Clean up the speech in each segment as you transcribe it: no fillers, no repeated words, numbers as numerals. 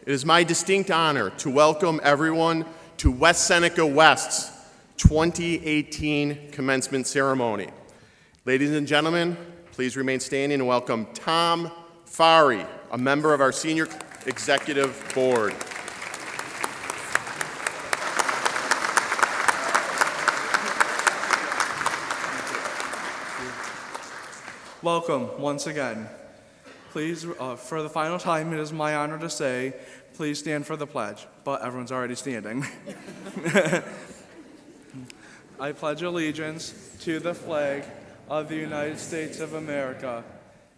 It is my distinct honor to welcome everyone to West Seneca West's 2018 commencement ceremony. Ladies and gentlemen, please remain standing and welcome Tom Fari, a member of our senior executive board. Welcome once again. Please, for the final time, it is my honor to say, please stand for the pledge, but everyone's already standing. I pledge allegiance to the flag of the United States of America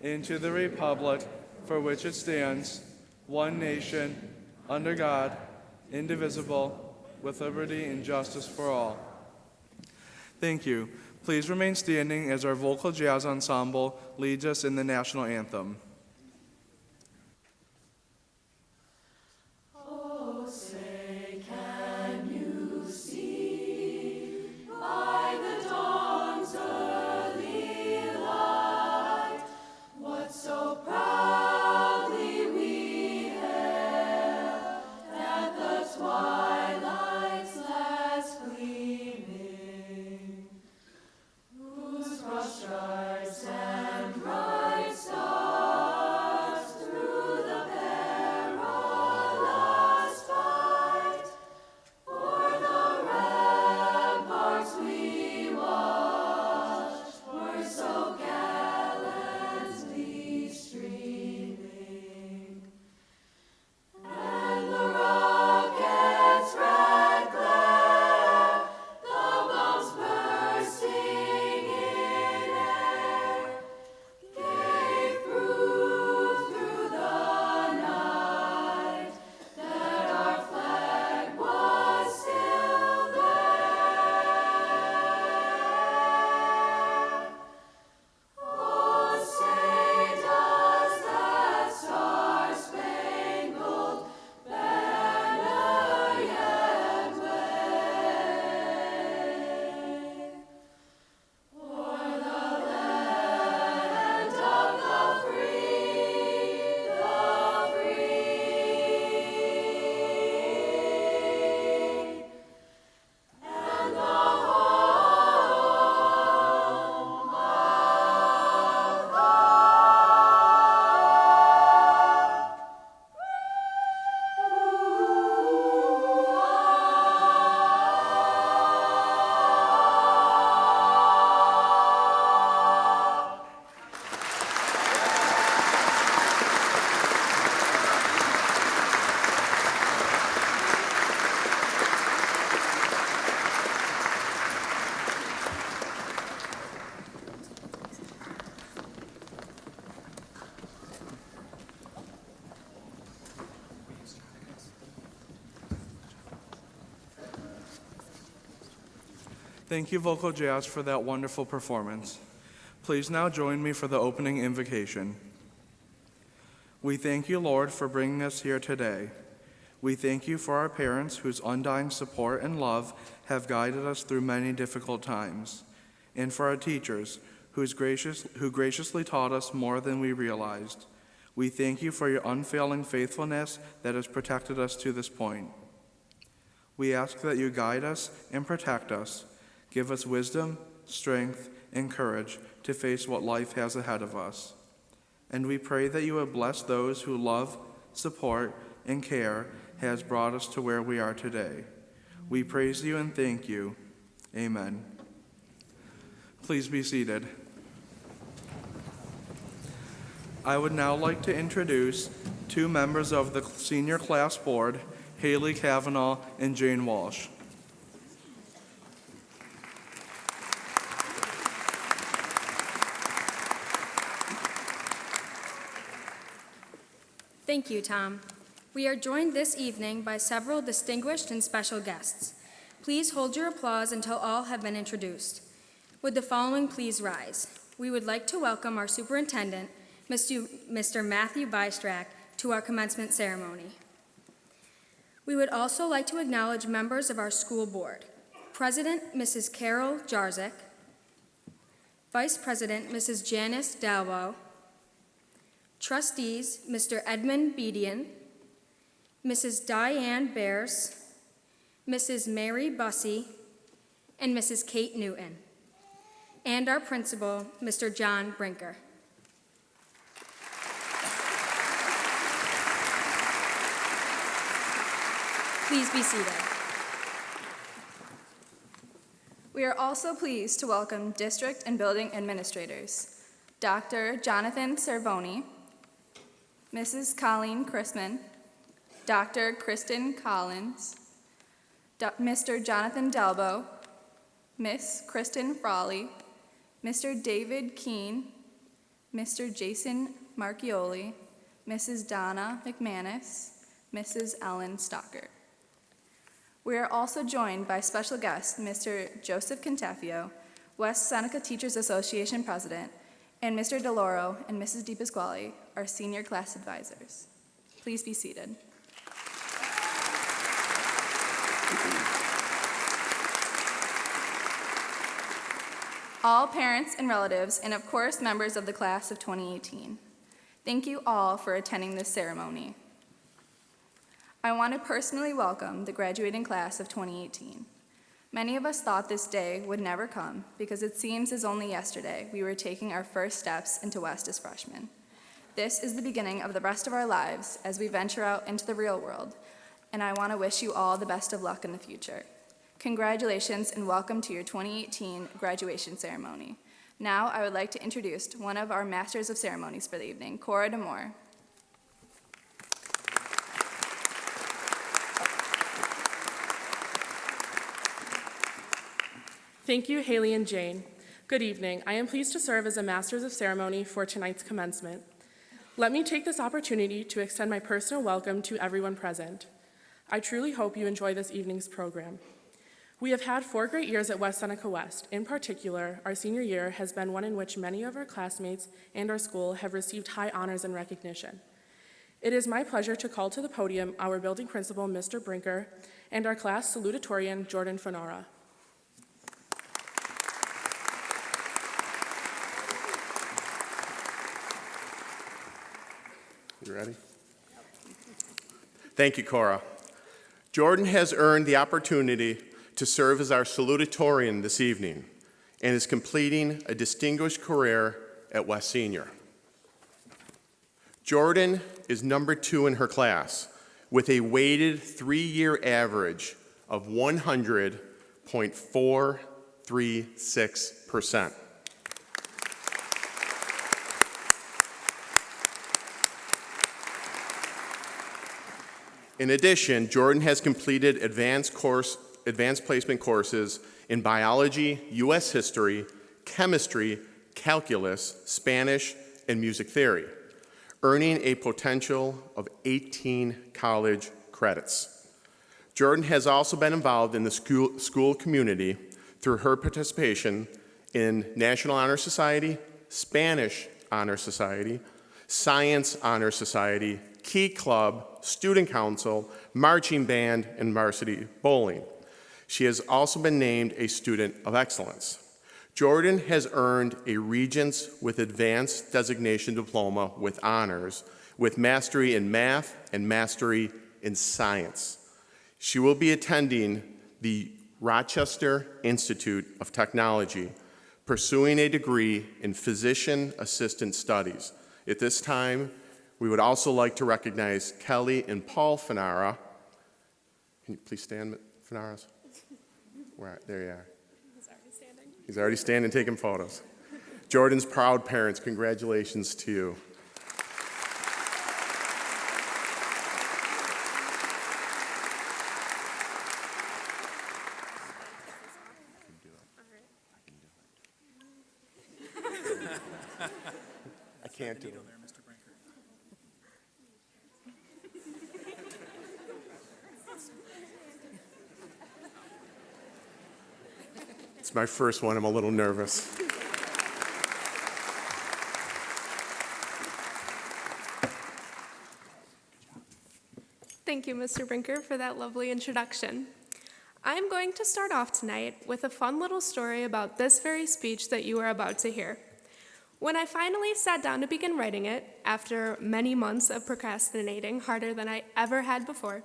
and to the republic for which it stands, one nation, under God, indivisible, with liberty and justice for all. Thank you. Please remain standing as our vocal jazz ensemble leads us in the national anthem. Thank you, Vocal Jazz, for that wonderful performance. Please now join me for the opening invocation. We thank you, Lord, for bringing us here today. We thank you for our parents whose undying support and love have guided us through many difficult times, and for our teachers who graciously taught us more than we realized. We thank you for your unfailing faithfulness that has protected us to this point. We ask that you guide us and protect us. Give us wisdom, strength, and courage to face what life has ahead of us. And we pray that you would bless those who love, support, and care has brought us to where we are today. We praise you and thank you. Amen. Please be seated. I would now like to introduce two members of the senior class board, Haley Kavanaugh and Jane Walsh. Thank you, Tom. We are joined this evening by several distinguished and special guests. Please hold your applause until all have been introduced. Would the following please rise? We would like to welcome our superintendent, Mr. Matthew Bystrak, to our commencement ceremony. We would also like to acknowledge members of our school board. President, Mrs. Carol Jarzik, Vice President, Mrs. Janice Dalbo, Trustees, Mr. Edmund Bedian, Mrs. Diane Bears, Mrs. Mary Bussey, and Mrs. Kate Newton, and our principal, Mr. John Brinker. Please be seated. We are also pleased to welcome district and building administrators, Dr. Jonathan Cervoni, Mrs. Colleen Chrisman, Dr. Kristen Collins, Mr. Jonathan Delbo, Miss Kristen Frawley, Mr. David Keene, Mr. Jason Marchioli, Mrs. Donna McManus, Mrs. Ellen Stocker. We are also joined by special guest, Mr. Joseph Contafio, West Seneca Teachers Association President, and Mr. DeLauro and Mrs. DiPasquale, our senior class advisors. Please be seated. All parents and relatives, and of course members of the class of 2018, thank you all for attending this ceremony. I want to personally welcome the graduating class of 2018. Many of us thought this day would never come because it seems as only yesterday we were taking our first steps into West as freshmen. This is the beginning of the rest of our lives as we venture out into the real world, and I want to wish you all the best of luck in the future. Congratulations and welcome to your 2018 graduation ceremony. Now I would like to introduce one of our Masters of Ceremonies for the evening, Cora DeMore. Thank you, Haley and Jane. Good evening. I am pleased to serve as a Masters of Ceremony for tonight's commencement. Let me take this opportunity to extend my personal welcome to everyone present. I truly hope you enjoy this evening's program. We have had 4 great years at West Seneca West. In particular, our senior year has been one in which many of our classmates and our school have received high honors and recognition. It is my pleasure to call to the podium our building principal, Mr. Brinker, and our class salutatorian, Jordan Fonara. You ready? Thank you, Cora. Jordan has earned the opportunity to serve as our salutatorian this evening and is completing a distinguished career at West Senior. Jordan is number 2 in her class with a weighted 3-year average of 100.436%. In addition, Jordan has completed advanced placement courses in biology, U.S. history, chemistry, calculus, Spanish, and music theory, earning a potential of 18 college credits. Jordan has also been involved in the school community through her participation in National Honor Society, Spanish Honor Society, Science Honor Society, Key Club, Student Council, Marching Band, and Varsity Bowling. She has also been named a Student of Excellence. Jordan has earned a Regents with Advanced Designation Diploma with honors, with mastery in math and mastery in science. She will be attending the Rochester Institute of Technology, pursuing a degree in Physician Assistant Studies. At this time, we would also like to recognize Kelly and Paul Fonara. Can you please stand, Fonaras? There you are. He's already standing taking photos. Jordan's proud parents, congratulations to you. I can't do it. It's my first one. I'm a little nervous. Thank you, Mr. Brinker, for that lovely introduction. I'm going to start off tonight with a fun little story about this very speech that you are about to hear. When I finally sat down to begin writing it, after many months of procrastinating harder than I ever had before,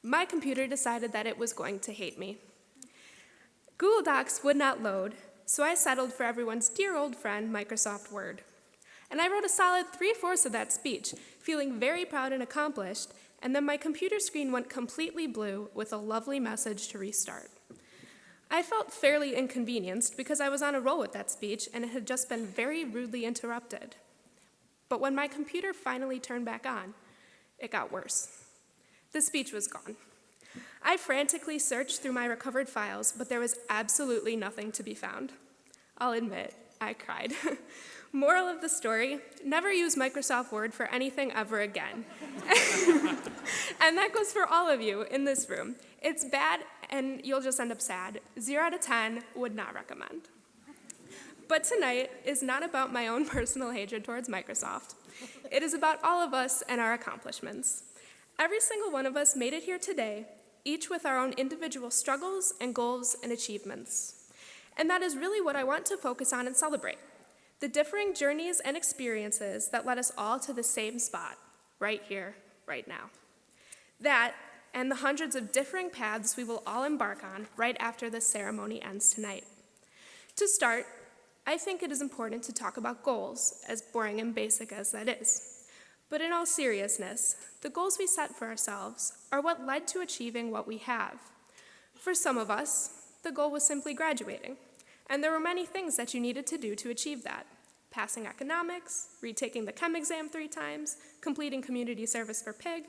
my computer decided that it was going to hate me. Google Docs would not load, so I settled for everyone's dear old friend, Microsoft Word. And I wrote a solid 3/4 of that speech, feeling very proud and accomplished, and then my computer screen went completely blue with a lovely message to restart. I felt fairly inconvenienced because I was on a roll with that speech and it had just been very rudely interrupted. But when my computer finally turned back on, it got worse. The speech was gone. I frantically searched through my recovered files, but there was absolutely nothing to be found. I'll admit, I cried. Moral of the story, never use Microsoft Word for anything ever again. And that goes for all of you in this room. It's bad and you'll just end up sad. 0 out of 10, would not recommend. But tonight is not about my own personal hatred towards Microsoft. It is about all of us and our accomplishments. Every single one of us made it here today, each with our own individual struggles and goals and achievements. And that is really what I want to focus on and celebrate. The differing journeys and experiences that led us all to the same spot, right here, right now. That, and the hundreds of differing paths we will all embark on right after this ceremony ends tonight. To start, I think it is important to talk about goals, as boring and basic as that is. But in all seriousness, the goals we set for ourselves are what led to achieving what we have. For some of us, the goal was simply graduating, and there were many things that you needed to do to achieve that. Passing economics, retaking the chem exam 3 times, completing community service for PIG.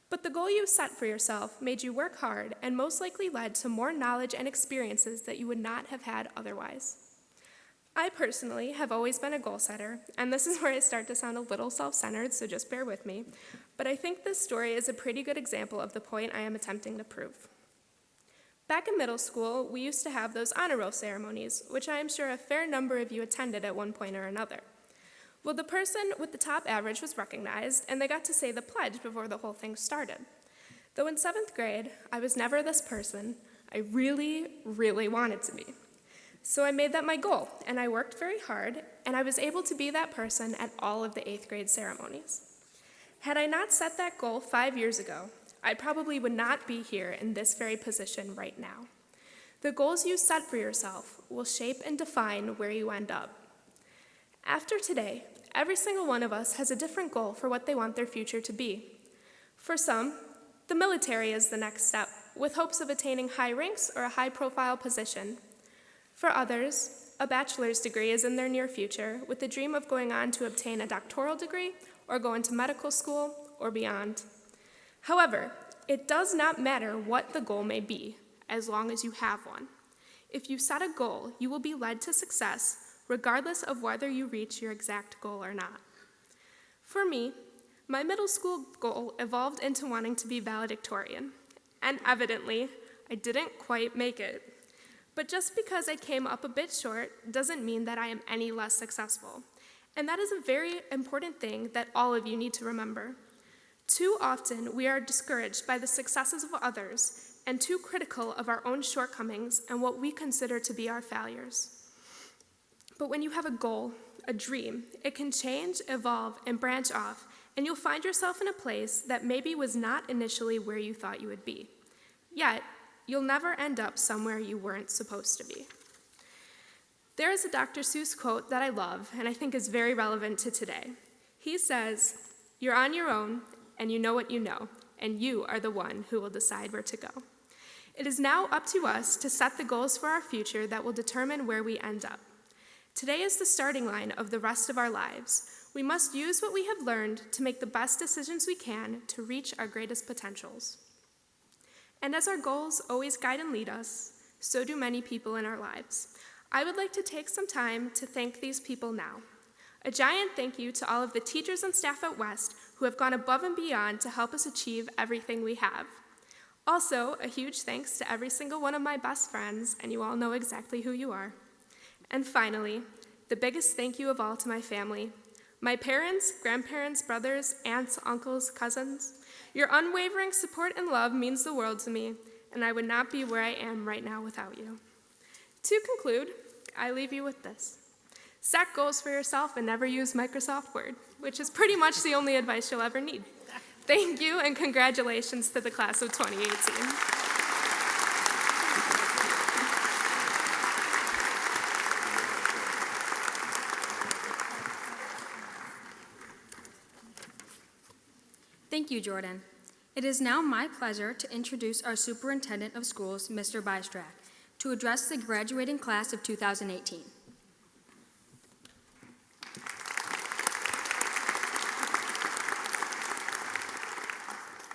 But the goal you set for yourself made you work hard and most likely led to more knowledge and experiences that you would not have had otherwise. I personally have always been a goal setter, and this is where I start to sound a little self-centered, so just bear with me. But I think this story is a pretty good example of the point I am attempting to prove. Back in middle school, we used to have those honor roll ceremonies, which I am sure a fair number of you attended at one point or another. Well, the person with the top average was recognized, and they got to say the pledge before the whole thing started. Though in 7th grade, I was never this person, I really, really wanted to be. So I made that my goal, and I worked very hard, and I was able to be that person at all of the 8th grade ceremonies. Had I not set that goal 5 years ago, I probably would not be here in this very position right now. The goals you set for yourself will shape and define where you end up. After today, every single one of us has a different goal for what they want their future to be. For some, the military is the next step, with hopes of attaining high ranks or a high-profile position. For others, a bachelor's degree is in their near future, with the dream of going on to obtain a doctoral degree or go into medical school or beyond. However, it does not matter what the goal may be, as long as you have one. If you set a goal, you will be led to success, regardless of whether you reach your exact goal or not. For me, my middle school goal evolved into wanting to be valedictorian, and evidently, I didn't quite make it. But just because I came up a bit short doesn't mean that I am any less successful, and that is a very important thing that all of you need to remember. Too often, we are discouraged by the successes of others and too critical of our own shortcomings and what we consider to be our failures. But when you have a goal, a dream, it can change, evolve, and branch off, and you'll find yourself in a place that maybe was not initially where you thought you would be. Yet, you'll never end up somewhere you weren't supposed to be. There is a Dr. Seuss quote that I love and I think is very relevant to today. He says, "You're on your own, and you know what you know, and you are the one who will decide where to go." It is now up to us to set the goals for our future that will determine where we end up. Today is the starting line of the rest of our lives. We must use what we have learned to make the best decisions we can to reach our greatest potentials. And as our goals always guide and lead us, so do many people in our lives. I would like to take some time to thank these people now. A giant thank you to all of the teachers and staff at West who have gone above and beyond to help us achieve everything we have. Also, a huge thanks to every single one of my best friends, and you all know exactly who you are. And finally, the biggest thank you of all to my family. My parents, grandparents, brothers, aunts, uncles, cousins. Your unwavering support and love means the world to me, and I would not be where I am right now without you. To conclude, I leave you with this. Set goals for yourself and never use Microsoft Word, which is pretty much the only advice you'll ever need. Thank you and congratulations to the class of 2018. Thank you, Jordan. It is now my pleasure to introduce our Superintendent of Schools, Mr. Bystrak, to address the graduating class of 2018.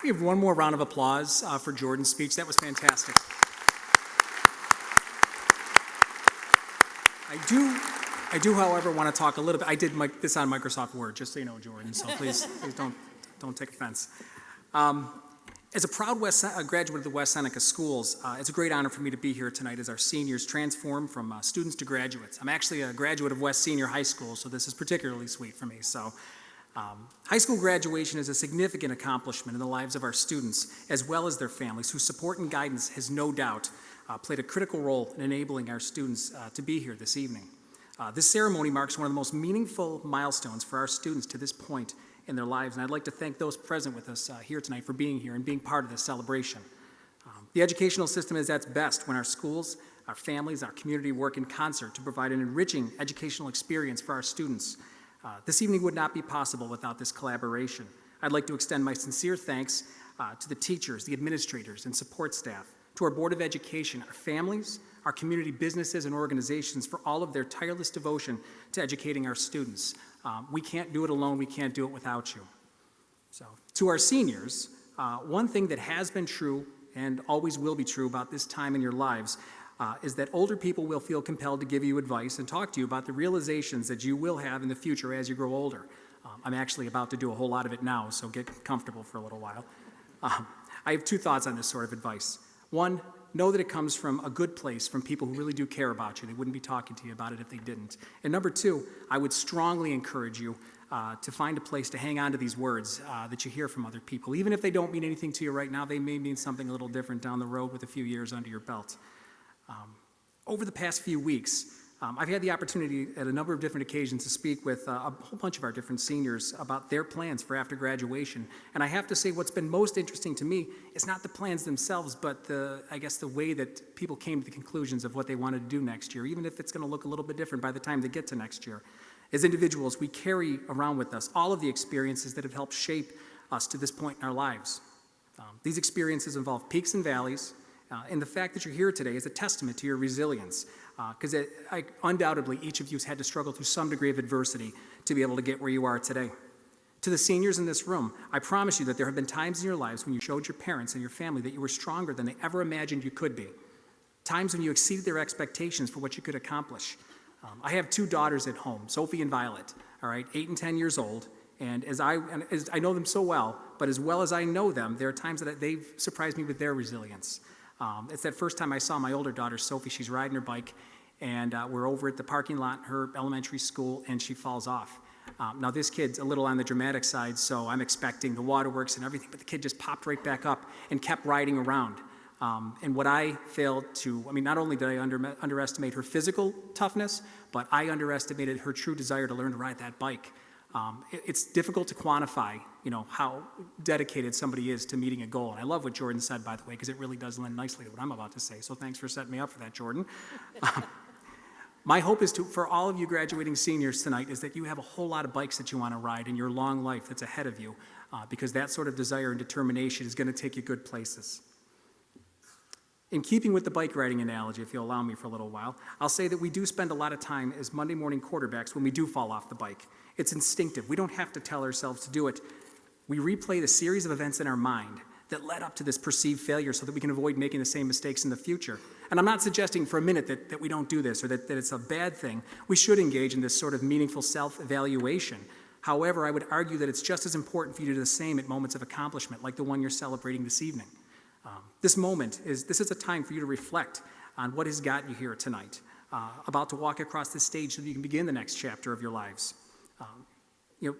We have one more round of applause for Jordan's speech. That was fantastic. I do, however, want to talk a little bit. I did this on Microsoft Word, just so you know, Jordan. So please don't take offense. As a proud graduate of the West Seneca schools, it's a great honor for me to be here tonight as our seniors transform from students to graduates. I'm actually a graduate of West Senior High School, so this is particularly sweet for me. So, high school graduation is a significant accomplishment in the lives of our students, as well as their families, whose support and guidance has no doubt played a critical role in enabling our students to be here this evening. This ceremony marks one of the most meaningful milestones for our students to this point in their lives, and I'd like to thank those present with us here tonight for being here and being part of this celebration. The educational system is at its best when our schools, our families, our community work in concert to provide an enriching educational experience for our students. This evening would not be possible without this collaboration. I'd like to extend my sincere thanks to the teachers, the administrators, and support staff, to our Board of Education, our families, our community businesses and organizations for all of their tireless devotion to educating our students. We can't do it alone. We can't do it without you. So, to our seniors, one thing that has been true and always will be true about this time in your lives is that older people will feel compelled to give you advice and talk to you about the realizations that you will have in the future as you grow older. I'm actually about to do a whole lot of it now, so get comfortable for a little while. I have two thoughts on this sort of advice. One, know that it comes from a good place, from people who really do care about you. They wouldn't be talking to you about it if they didn't. And number two, I would strongly encourage you to find a place to hang on to these words that you hear from other people. Even if they don't mean anything to you right now, they may mean something a little different down the road with a few years under your belt. Over the past few weeks, I've had the opportunity at a number of different occasions to speak with a whole bunch of our different seniors about their plans for after graduation. And I have to say what's been most interesting to me is not the plans themselves, but the way that people came to the conclusions of what they wanted to do next year, even if it's going to look a little bit different by the time they get to next year. As individuals, we carry around with us all of the experiences that have helped shape us to this point in our lives. These experiences involve peaks and valleys, and the fact that you're here today is a testament to your resilience, because undoubtedly each of you has had to struggle through some degree of adversity to be able to get where you are today. To the seniors in this room, I promise you that there have been times in your lives when you showed your parents and your family that you were stronger than they ever imagined you could be. Times when you exceeded their expectations for what you could accomplish. I have two daughters at home, Sophie and Violet, all right, 8 and 10 years old. And as I know them so well, but as well as I know them, there are times that they've surprised me with their resilience. It's that first time I saw my older daughter, Sophie. She's riding her bike, and we're over at the parking lot in her elementary school, and she falls off. Now, this kid's a little on the dramatic side, so I'm expecting the waterworks and everything, but the kid just popped right back up and kept riding around. And what I failed to, not only did I underestimate her physical toughness, but I underestimated her true desire to learn to ride that bike. It's difficult to quantify, how dedicated somebody is to meeting a goal. And I love what Jordan said, by the way, because it really does lend nicely to what I'm about to say. So thanks for setting me up for that, Jordan. My hope is for all of you graduating seniors tonight is that you have a whole lot of bikes that you want to ride in your long life that's ahead of you, because that sort of desire and determination is going to take you good places. In keeping with the bike riding analogy, if you'll allow me for a little while, I'll say that we do spend a lot of time as Monday morning quarterbacks when we do fall off the bike. It's instinctive. We don't have to tell ourselves to do it. We replay the series of events in our mind that led up to this perceived failure so that we can avoid making the same mistakes in the future. And I'm not suggesting for a minute that we don't do this or that it's a bad thing. We should engage in this sort of meaningful self-evaluation. However, I would argue that it's just as important for you to do the same at moments of accomplishment, like the one you're celebrating this evening. This is a time for you to reflect on what has gotten you here tonight, about to walk across this stage so that you can begin the next chapter of your lives.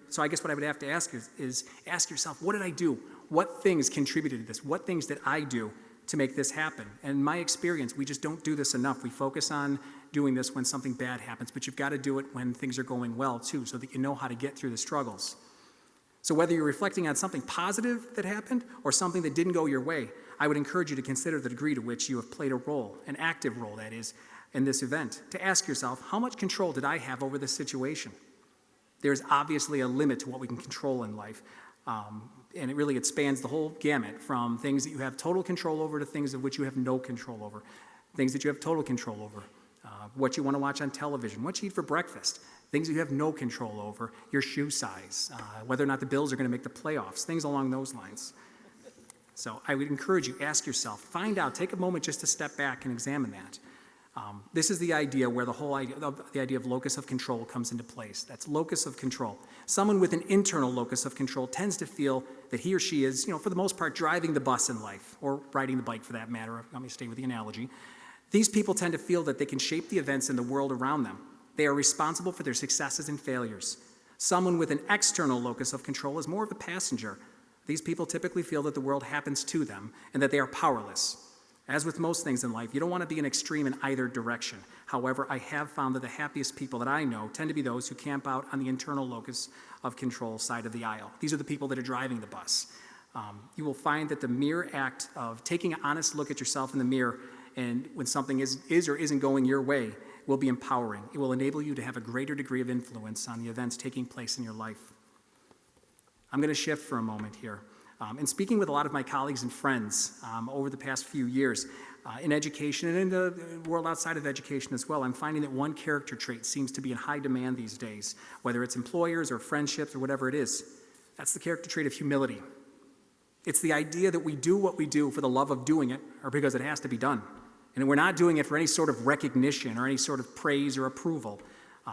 So I guess what I would have to ask is ask yourself, what did I do? What things contributed to this? What things did I do to make this happen? And in my experience, we just don't do this enough. We focus on doing this when something bad happens, but you've got to do it when things are going well too, so that you know how to get through the struggles. So whether you're reflecting on something positive that happened or something that didn't go your way, I would encourage you to consider the degree to which you have played a role, an active role that is, in this event. To ask yourself, how much control did I have over this situation? There's obviously a limit to what we can control in life. And it spans the whole gamut from things that you have total control over to things of which you have no control over. Things that you have total control over. What you want to watch on television, what you eat for breakfast, things that you have no control over, your shoe size, whether or not the Bills are going to make the playoffs, things along those lines. So I would encourage you, ask yourself, find out, take a moment just to step back and examine that. This is the idea where the idea of locus of control comes into place. That's locus of control. Someone with an internal locus of control tends to feel that he or she is, for the most part, driving the bus in life, or riding the bike for that matter. Let me stay with the analogy. These people tend to feel that they can shape the events in the world around them. They are responsible for their successes and failures. Someone with an external locus of control is more of a passenger. These people typically feel that the world happens to them and that they are powerless. As with most things in life, you don't want to be an extreme in either direction. However, I have found that the happiest people that I know tend to be those who camp out on the internal locus of control side of the aisle. These are the people that are driving the bus. You will find that the mere act of taking an honest look at yourself in the mirror and when something is or isn't going your way will be empowering. It will enable you to have a greater degree of influence on the events taking place in your life. I'm going to shift for a moment here. In speaking with a lot of my colleagues and friends over the past few years in education and in the world outside of education as well, I'm finding that one character trait seems to be in high demand these days, whether it's employers or friendships or whatever it is. That's the character trait of humility. It's the idea that we do what we do for the love of doing it or because it has to be done. And we're not doing it for any sort of recognition or any sort of praise or approval.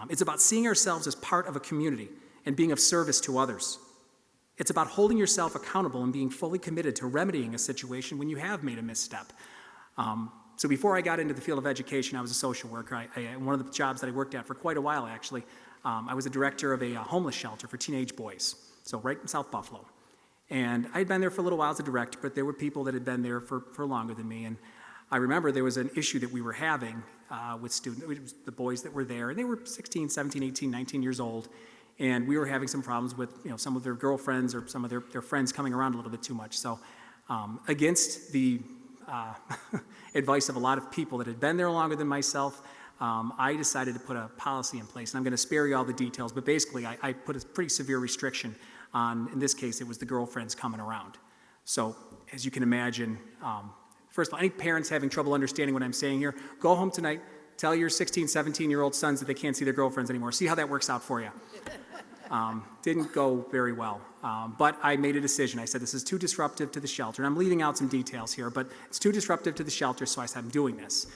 It's about seeing ourselves as part of a community and being of service to others. It's about holding yourself accountable and being fully committed to remedying a situation when you have made a misstep. So before I got into the field of education, I was a social worker. One of the jobs that I worked at for quite a while, actually, I was a director of a homeless shelter for teenage boys, so right in South Buffalo. And I had been there for a little while as a director, but there were people that had been there for longer than me. And I remember there was an issue that we were having with students, it was the boys that were there, and they were 16, 17, 18, 19 years old. And we were having some problems with some of their girlfriends or some of their friends coming around a little bit too much. So against the advice of a lot of people that had been there longer than myself, I decided to put a policy in place. And I'm going to spare you all the details, but basically I put a pretty severe restriction on, in this case, it was the girlfriends coming around. So as you can imagine, first of all, any parents having trouble understanding what I'm saying here, go home tonight, tell your 16, 17-year-old sons that they can't see their girlfriends anymore. See how that works out for you. Didn't go very well, but I made a decision. I said, this is too disruptive to the shelter. And I'm leaving out some details here, but it's too disruptive to the shelter, so I said, I'm doing this.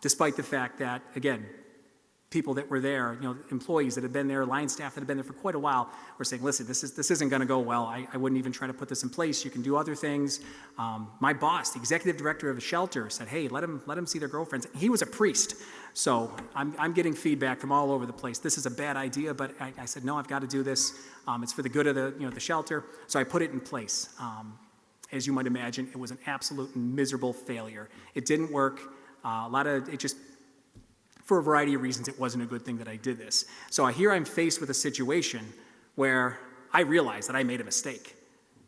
Despite the fact that, again, people that were there, employees that had been there, line staff that had been there for quite a while, were saying, listen, this isn't going to go well. I wouldn't even try to put this in place. You can do other things. My boss, the executive director of a shelter, said, hey, let them see their girlfriends. He was a priest, so I'm getting feedback from all over the place. This is a bad idea, but I said, no, I've got to do this. It's for the good of the shelter, so I put it in place. As you might imagine, it was an absolute miserable failure. It didn't work. For a variety of reasons, it wasn't a good thing that I did this. So here I'm faced with a situation where I realize that I made a mistake.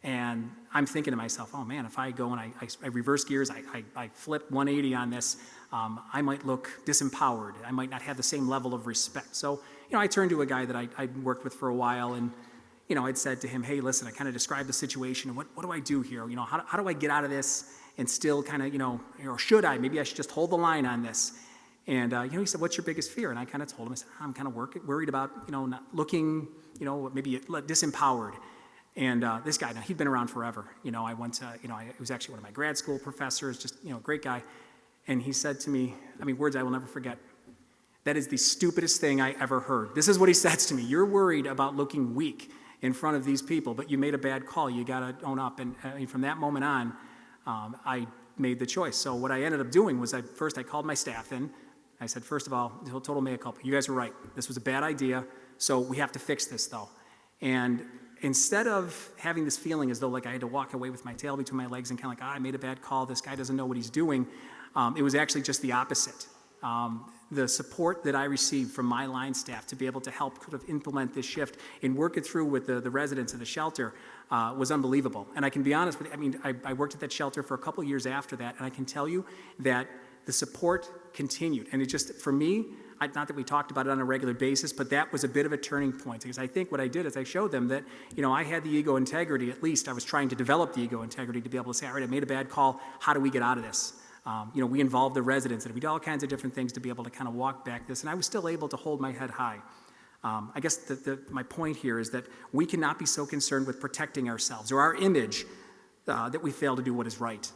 And I'm thinking to myself, oh man, if I go and I reverse gears, I flip 180 on this, I might look disempowered. I might not have the same level of respect. So, I turned to a guy that I'd worked with for a while, and, I'd said to him, hey, listen, I kind of described the situation, and what do I do here? How do I get out of this and still kind of, or should I? Maybe I should just hold the line on this. And, he said, what's your biggest fear? And I kind of told him, I said, I'm kind of worried about, not looking, maybe disempowered. And this guy, now he'd been around forever. I went to, he was actually one of my grad school professors, just, great guy. And he said to me, words I will never forget, that is the stupidest thing I ever heard. This is what he says to me. You're worried about looking weak in front of these people, but you made a bad call. You got to own up. And from that moment on, I made the choice. So what I ended up doing was I called my staff in. I said, first of all, total mea culpa. You guys were right. This was a bad idea, so we have to fix this, though. And instead of having this feeling as though I had to walk away with my tail between my legs and kind of I made a bad call, this guy doesn't know what he's doing, it was actually just the opposite. The support that I received from my line staff to be able to help sort of implement this shift and work it through with the residents of the shelter was unbelievable. And I can be honest with you, I mean, I worked at that shelter for a couple years after that, and I can tell you that the support continued. And it just, for me, not that we talked about it on a regular basis, but that was a bit of a turning point, because I think what I did is I showed them that, I had the ego integrity. At least I was trying to develop the ego integrity to be able to say, all right, I made a bad call. How do we get out of this? We involved the residents, and we did all kinds of different things to be able to kind of walk back this, and I was still able to hold my head high. I guess my point here is that we cannot be so concerned with protecting ourselves or our image that we fail to do what is right.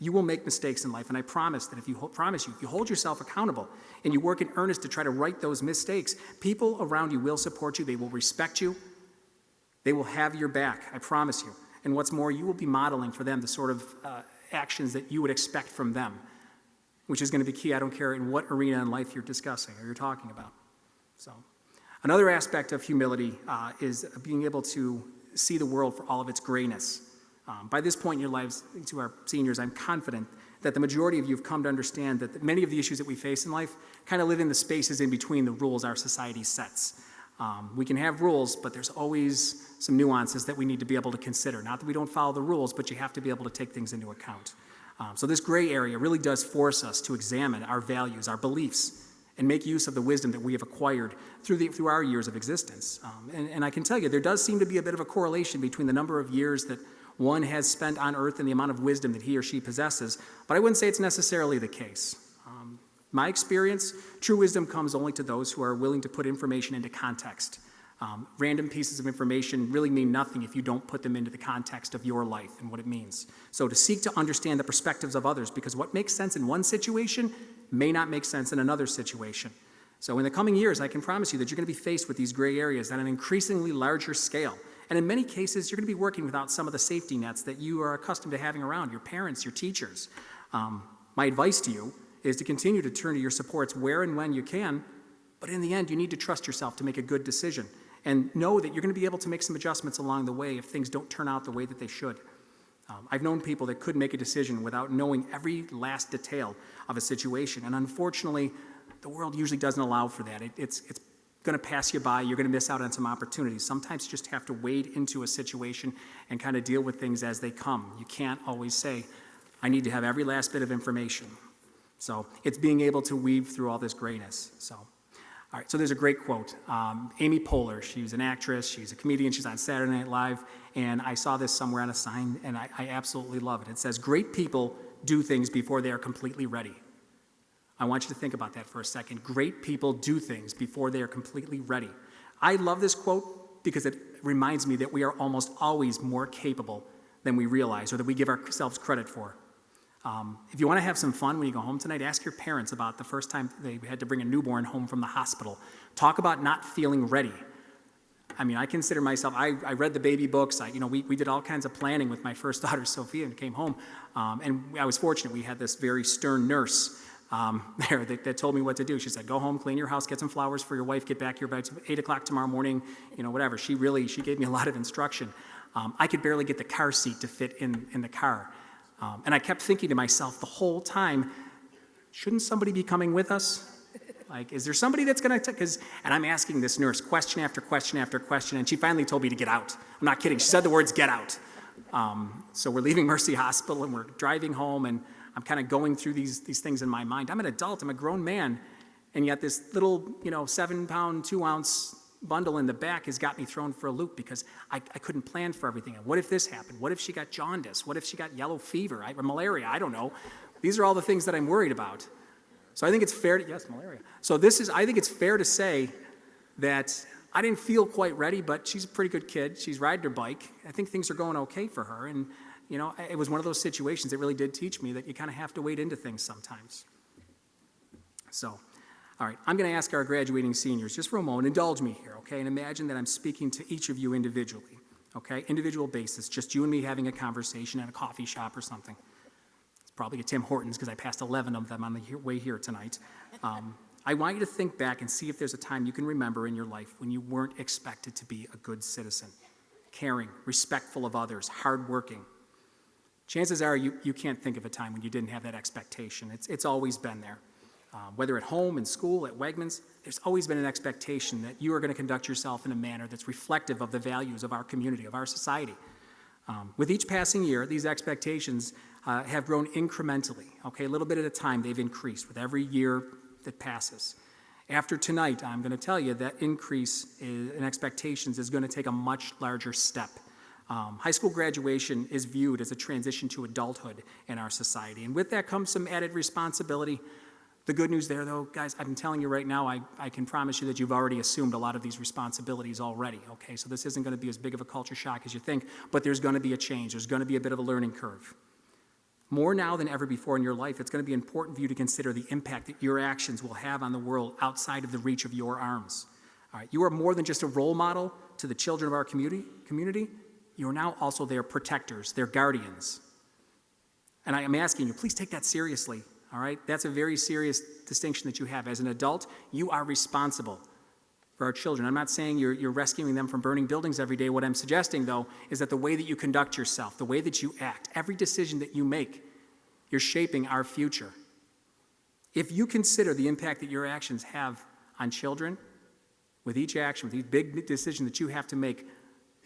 You will make mistakes in life, and I promise that if you hold yourself accountable and you work in earnest to try to right those mistakes, people around you will support you, they will respect you, they will have your back, I promise you. And what's more, you will be modeling for them the sort of actions that you would expect from them, which is going to be key. I don't care in what arena in life you're discussing or you're talking about. So, another aspect of humility is being able to see the world for all of its grayness. By this point in your lives, to our seniors, I'm confident that the majority of you have come to understand that many of the issues that we face in life kind of live in the spaces in between the rules our society sets. We can have rules, but there's always some nuances that we need to be able to consider. Not that we don't follow the rules, but you have to be able to take things into account. So this gray area really does force us to examine our values, our beliefs, and make use of the wisdom that we have acquired through our years of existence. And I can tell you, there does seem to be a bit of a correlation between the number of years that one has spent on earth and the amount of wisdom that he or she possesses, but I wouldn't say it's necessarily the case. My experience, true wisdom comes only to those who are willing to put information into context. Random pieces of information really mean nothing if you don't put them into the context of your life and what it means. So to seek to understand the perspectives of others, because what makes sense in one situation may not make sense in another situation. So in the coming years, I can promise you that you're going to be faced with these gray areas on an increasingly larger scale. And in many cases, you're going to be working without some of the safety nets that you are accustomed to having around, your parents, your teachers. My advice to you is to continue to turn to your supports where and when you can, but in the end, you need to trust yourself to make a good decision. And know that you're going to be able to make some adjustments along the way if things don't turn out the way that they should. I've known people that could make a decision without knowing every last detail of a situation. And unfortunately, the world usually doesn't allow for that. It's going to pass you by. You're going to miss out on some opportunities. Sometimes you just have to wade into a situation and kind of deal with things as they come. You can't always say, I need to have every last bit of information. So it's being able to weave through all this grayness. So, all right, so there's a great quote. Amy Poehler, she's an actress, she's a comedian, she's on Saturday Night Live, and I saw this somewhere on a sign, and I absolutely love it. It says, great people do things before they are completely ready. I want you to think about that for a second. Great people do things before they are completely ready. I love this quote because it reminds me that we are almost always more capable than we realize or that we give ourselves credit for. If you want to have some fun when you go home tonight, ask your parents about the first time they had to bring a newborn home from the hospital. Talk about not feeling ready. I mean, I consider myself, I read the baby books. We did all kinds of planning with my first daughter, Sophia, and came home. And I was fortunate. We had this very stern nurse there that told me what to do. She said, go home, clean your house, get some flowers for your wife, get back here by 8 o'clock tomorrow morning, whatever. She gave me a lot of instruction. I could barely get the car seat to fit in the car. And I kept thinking to myself the whole time, shouldn't somebody be coming with us? Like, is there somebody that's going to and I'm asking this nurse question after question after question, and she finally told me to get out. I'm not kidding. She said the words, get out. So we're leaving Mercy Hospital, and we're driving home, and I'm kind of going through these things in my mind. I'm an adult. I'm a grown man, and yet this little, 7-pound, 2-ounce bundle in the back has got me thrown for a loop because I couldn't plan for everything. And what if this happened? What if she got jaundice? What if she got yellow fever or malaria? I don't know. These are all the things that I'm worried about. So I think it's fair malaria. So I think it's fair to say that I didn't feel quite ready, but she's a pretty good kid. She's riding her bike. I think things are going okay for her. And, it was one of those situations that really did teach me that you kind of have to wade into things sometimes. So, all right, I'm going to ask our graduating seniors, just for a moment, indulge me here, okay? And imagine that I'm speaking to each of you individually, okay? Individual basis, just you and me having a conversation at a coffee shop or something. It's probably at Tim Hortons because I passed 11 of them on the way here tonight. I want you to think back and see if there's a time you can remember in your life when you weren't expected to be a good citizen, caring, respectful of others, hardworking. Chances are you can't think of a time when you didn't have that expectation. It's always been there. Whether at home, in school, at Wegmans, there's always been an expectation that you are going to conduct yourself in a manner that's reflective of the values of our community, of our society. With each passing year, these expectations have grown incrementally, okay? A little bit at a time, they've increased with every year that passes. After tonight, I'm going to tell you that increase in expectations is going to take a much larger step. High school graduation is viewed as a transition to adulthood in our society, and with that comes some added responsibility. The good news there, though, guys, I'm telling you right now, I can promise you that you've already assumed a lot of these responsibilities already, okay? So this isn't going to be as big of a culture shock as you think, but there's going to be a change. There's going to be a bit of a learning curve. More now than ever before in your life, it's going to be important for you to consider the impact that your actions will have on the world outside of the reach of your arms. All right, you are more than just a role model to the children of our community. You are now also their protectors, their guardians. And I am asking you, please take that seriously, all right? That's a very serious distinction that you have. As an adult, you are responsible for our children. I'm not saying you're rescuing them from burning buildings every day. What I'm suggesting, though, is that the way that you conduct yourself, the way that you act, every decision that you make, you're shaping our future. If you consider the impact that your actions have on children, with each action, with each big decision that you have to make,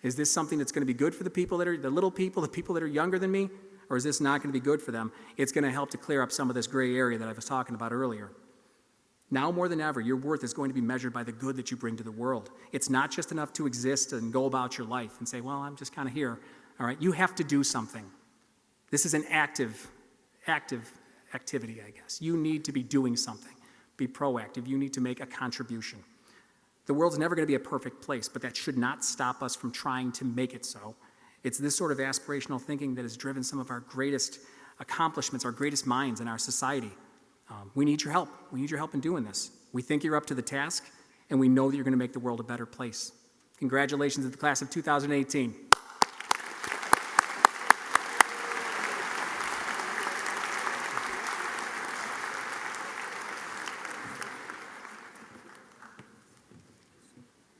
is this something that's going to be good for the people that are, the little people, the people that are younger than me, or is this not going to be good for them? It's going to help to clear up some of this gray area that I was talking about earlier. Now more than ever, your worth is going to be measured by the good that you bring to the world. It's not just enough to exist and go about your life and say, well, I'm just kind of here. All right, you have to do something. This is an active activity, I guess. You need to be doing something. Be proactive. You need to make a contribution. The world's never going to be a perfect place, but that should not stop us from trying to make it so. It's this sort of aspirational thinking that has driven some of our greatest accomplishments, our greatest minds in our society. We need your help. We need your help in doing this. We think you're up to the task, and we know that you're going to make the world a better place. Congratulations to the class of 2018.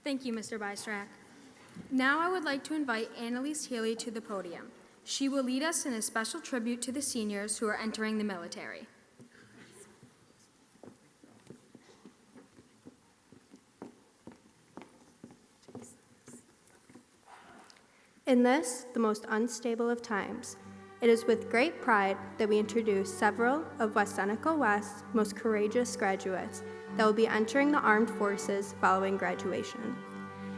Thank you, Mr. Bystrack. Now I would like to invite Annalise Healy to the podium. She will lead us in a special tribute to the seniors who are entering the military. In this, the most unstable of times, it is with great pride that we introduce several of West Seneca West's most courageous graduates that will be entering the armed forces following graduation.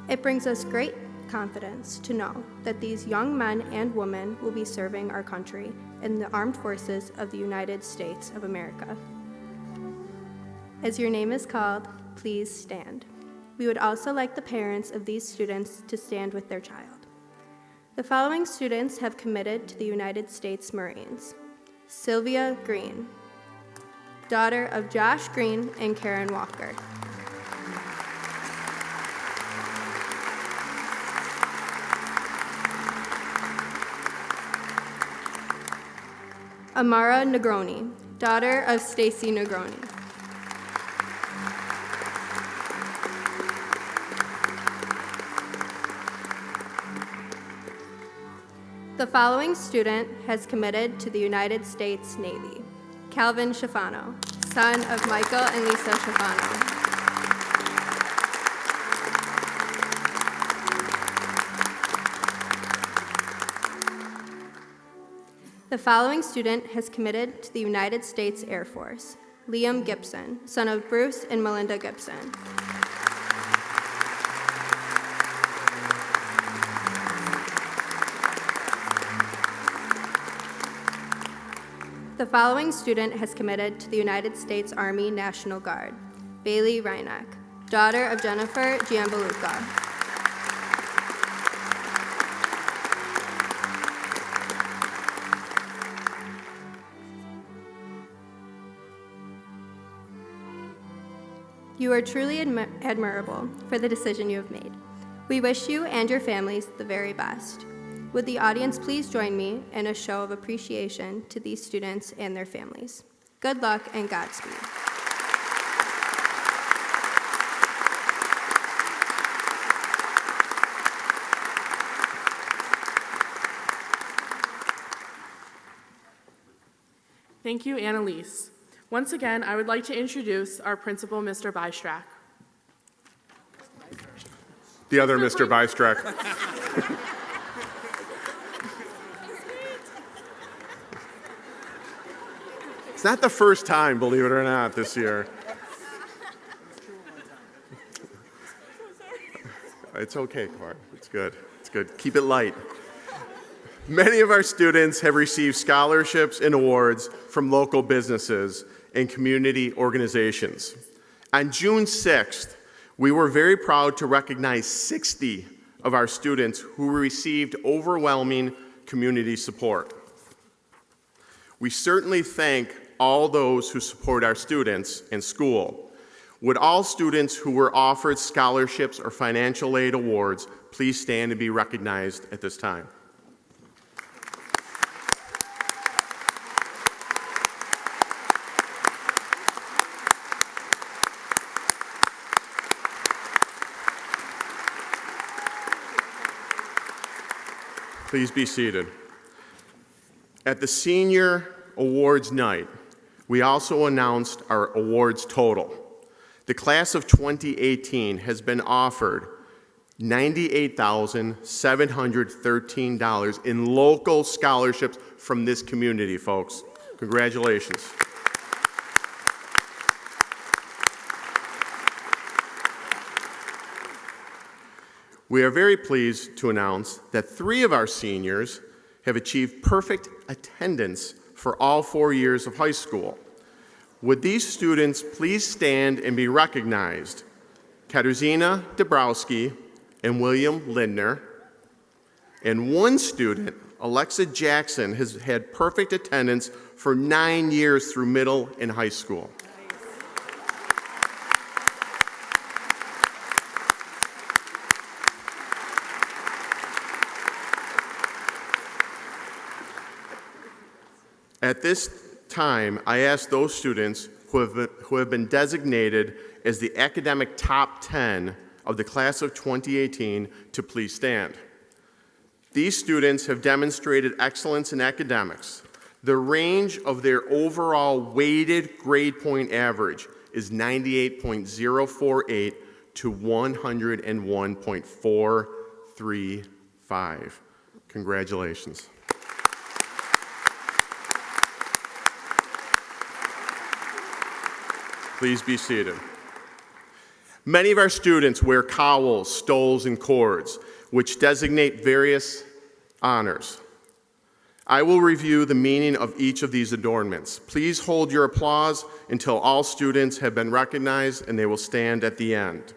It brings us great confidence to know that these young men and women will be serving our country in the armed forces of the United States of America. As your name is called, please stand. We would also like the parents of these students to stand with their child. The following students have committed to the United States Marines. Sylvia Green, daughter of Josh Green and Karen Walker. Amara Negroni, daughter of Stacy Negroni. The following student has committed to the United States Navy. Calvin Schifano, son of Michael and Lisa Schifano. The following student has committed to the United States Air Force. Liam Gibson, son of Bruce and Melinda Gibson. The following student has committed to the United States Army National Guard. Bailey Reineck, daughter of Jennifer Giambaluca. You are truly admirable for the decision you have made. We wish you and your families the very best. Would the audience please join me in a show of appreciation to these students and their families? Good luck and Godspeed. Thank you, Annalise. Once again, I would like to introduce our principal, Mr. Bystrack. The other Mr. Bystrack. It's not the first time, believe it or not, this year. It's okay, Clark. It's good. It's good. Keep it light. Many of our students have received scholarships and awards from local businesses and community organizations. On June 6th, we were very proud to recognize 60 of our students who received overwhelming community support. We certainly thank all those who support our students and school. Would all students who were offered scholarships or financial aid awards please stand and be recognized at this time? Please be seated. At the Senior Awards Night, we also announced our awards total. The class of 2018 has been offered $98,713 in local scholarships from this community, folks. Congratulations. We are very pleased to announce that 3 of our seniors have achieved perfect attendance for all 4 years of high school. Would these students please stand and be recognized? Katarzyna Dabrowski and William Lindner. And one student, Alexa Jackson, has had perfect attendance for 9 years through middle and high school. At this time, I ask those students who have been designated as the academic top 10 of the class of 2018 to please stand. These students have demonstrated excellence in academics. The range of their overall weighted grade point average is 98.048 to 101.435. Congratulations. Please be seated. Many of our students wear cowls, stoles, and cords, which designate various honors. I will review the meaning of each of these adornments. Please hold your applause until all students have been recognized, and they will stand at the end.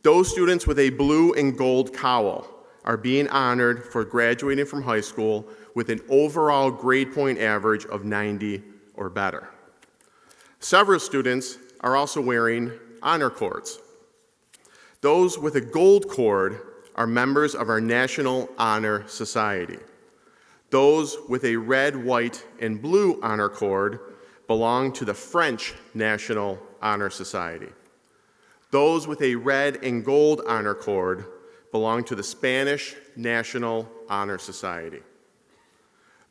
Those students with a blue and gold cowl are being honored for graduating from high school with an overall grade point average of 90 or better. Several students are also wearing honor cords. Those with a gold cord are members of our National Honor Society. Those with a red, white, and blue honor cord belong to the French National Honor Society. Those with a red and gold honor cord belong to the Spanish National Honor Society.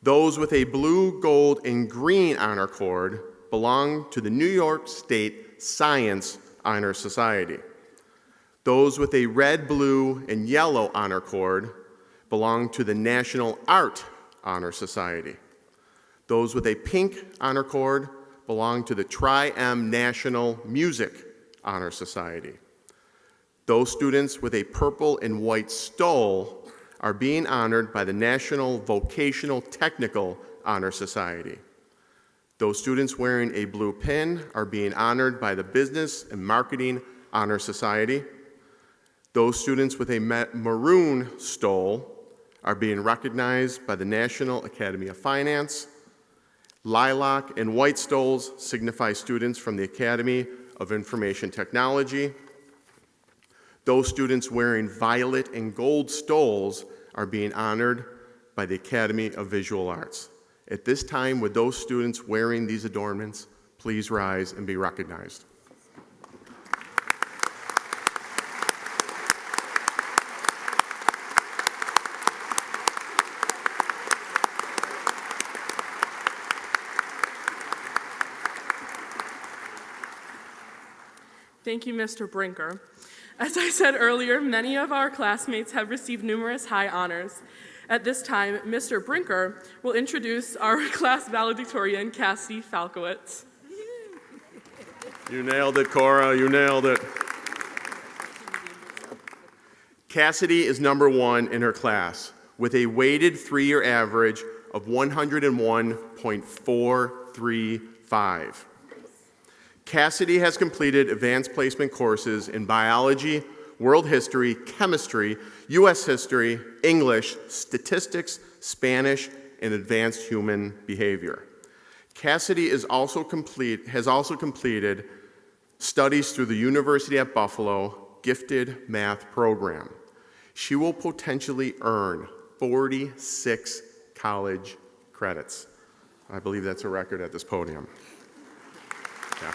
Those with a blue, gold, and green honor cord belong to the New York State Science Honor Society. Those with a red, blue, and yellow honor cord belong to the National Art Honor Society. Those with a pink honor cord belong to the Tri-M National Music Honor Society. Those students with a purple and white stole are being honored by the National Vocational Technical Honor Society. Those students wearing a blue pin are being honored by the Business and Marketing Honor Society. Those students with a maroon stole are being recognized by the National Academy of Finance. Lilac and white stoles signify students from the Academy of Information Technology. Those students wearing violet and gold stoles are being honored by the Academy of Visual Arts. At this time, would those students wearing these adornments please rise and be recognized? Thank you, Mr. Brinker. As I said earlier, many of our classmates have received numerous high honors. At this time, Mr. Brinker will introduce our class valedictorian, Cassidy Falkowitz. You nailed it, Cora. You nailed it. Cassidy is number one in her class with a weighted three-year average of 101.435. Cassidy has completed advanced placement courses in biology, world history, chemistry, U.S. history, English, statistics, Spanish, and advanced human behavior. Cassidy has also completed studies through the University at Buffalo Gifted Math Program. She will potentially earn 46 college credits. I believe that's a record at this podium. Yeah.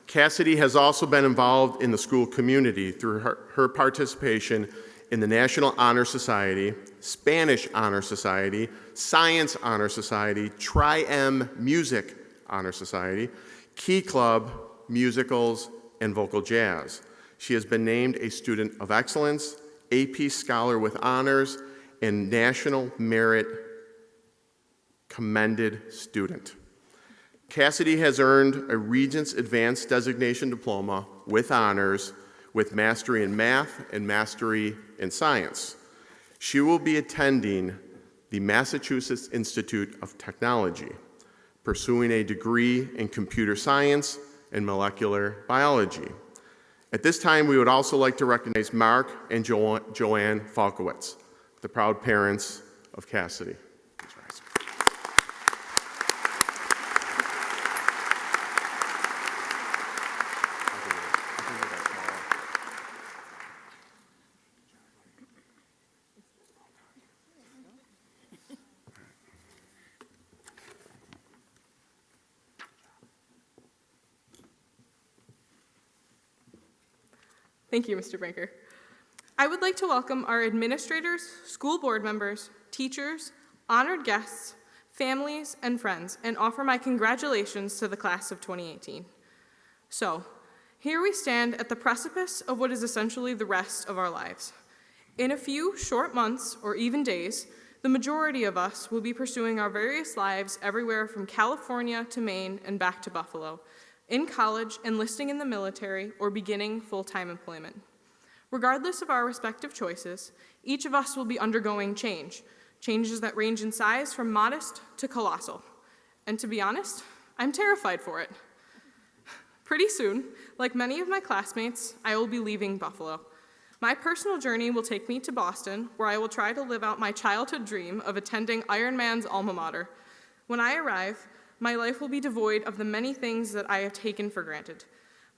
Cassidy has also been involved in the school community through her participation in the National Honor Society, Spanish Honor Society, Science Honor Society, Tri-M Music Honor Society, Key Club, musicals, and vocal jazz. She has been named a Student of Excellence, AP Scholar with Honors, and National Merit Commended Student. Cassidy has earned a Regents Advanced Designation Diploma with honors with Mastery in Math and Mastery in Science. She will be attending the Massachusetts Institute of Technology, pursuing a degree in computer science and molecular biology. At this time, we would also like to recognize Mark and Joanne Falkowitz, the proud parents of Cassidy. Please rise. Thank you, Mr. Brinker. I would like to welcome our administrators, school board members, teachers, honored guests, families, and friends, and offer my congratulations to the class of 2018. So, here we stand at the precipice of what is essentially the rest of our lives. In a few short months, or even days, the majority of us will be pursuing our various lives everywhere from California to Maine and back to Buffalo, in college, enlisting in the military, or beginning full-time employment. Regardless of our respective choices, each of us will be undergoing changes that range in size from modest to colossal. And to be honest, I'm terrified for it. Pretty soon, like many of my classmates, I will be leaving Buffalo. My personal journey will take me to Boston, where I will try to live out my childhood dream of attending Iron Man's alma mater. When I arrive, my life will be devoid of the many things that I have taken for granted.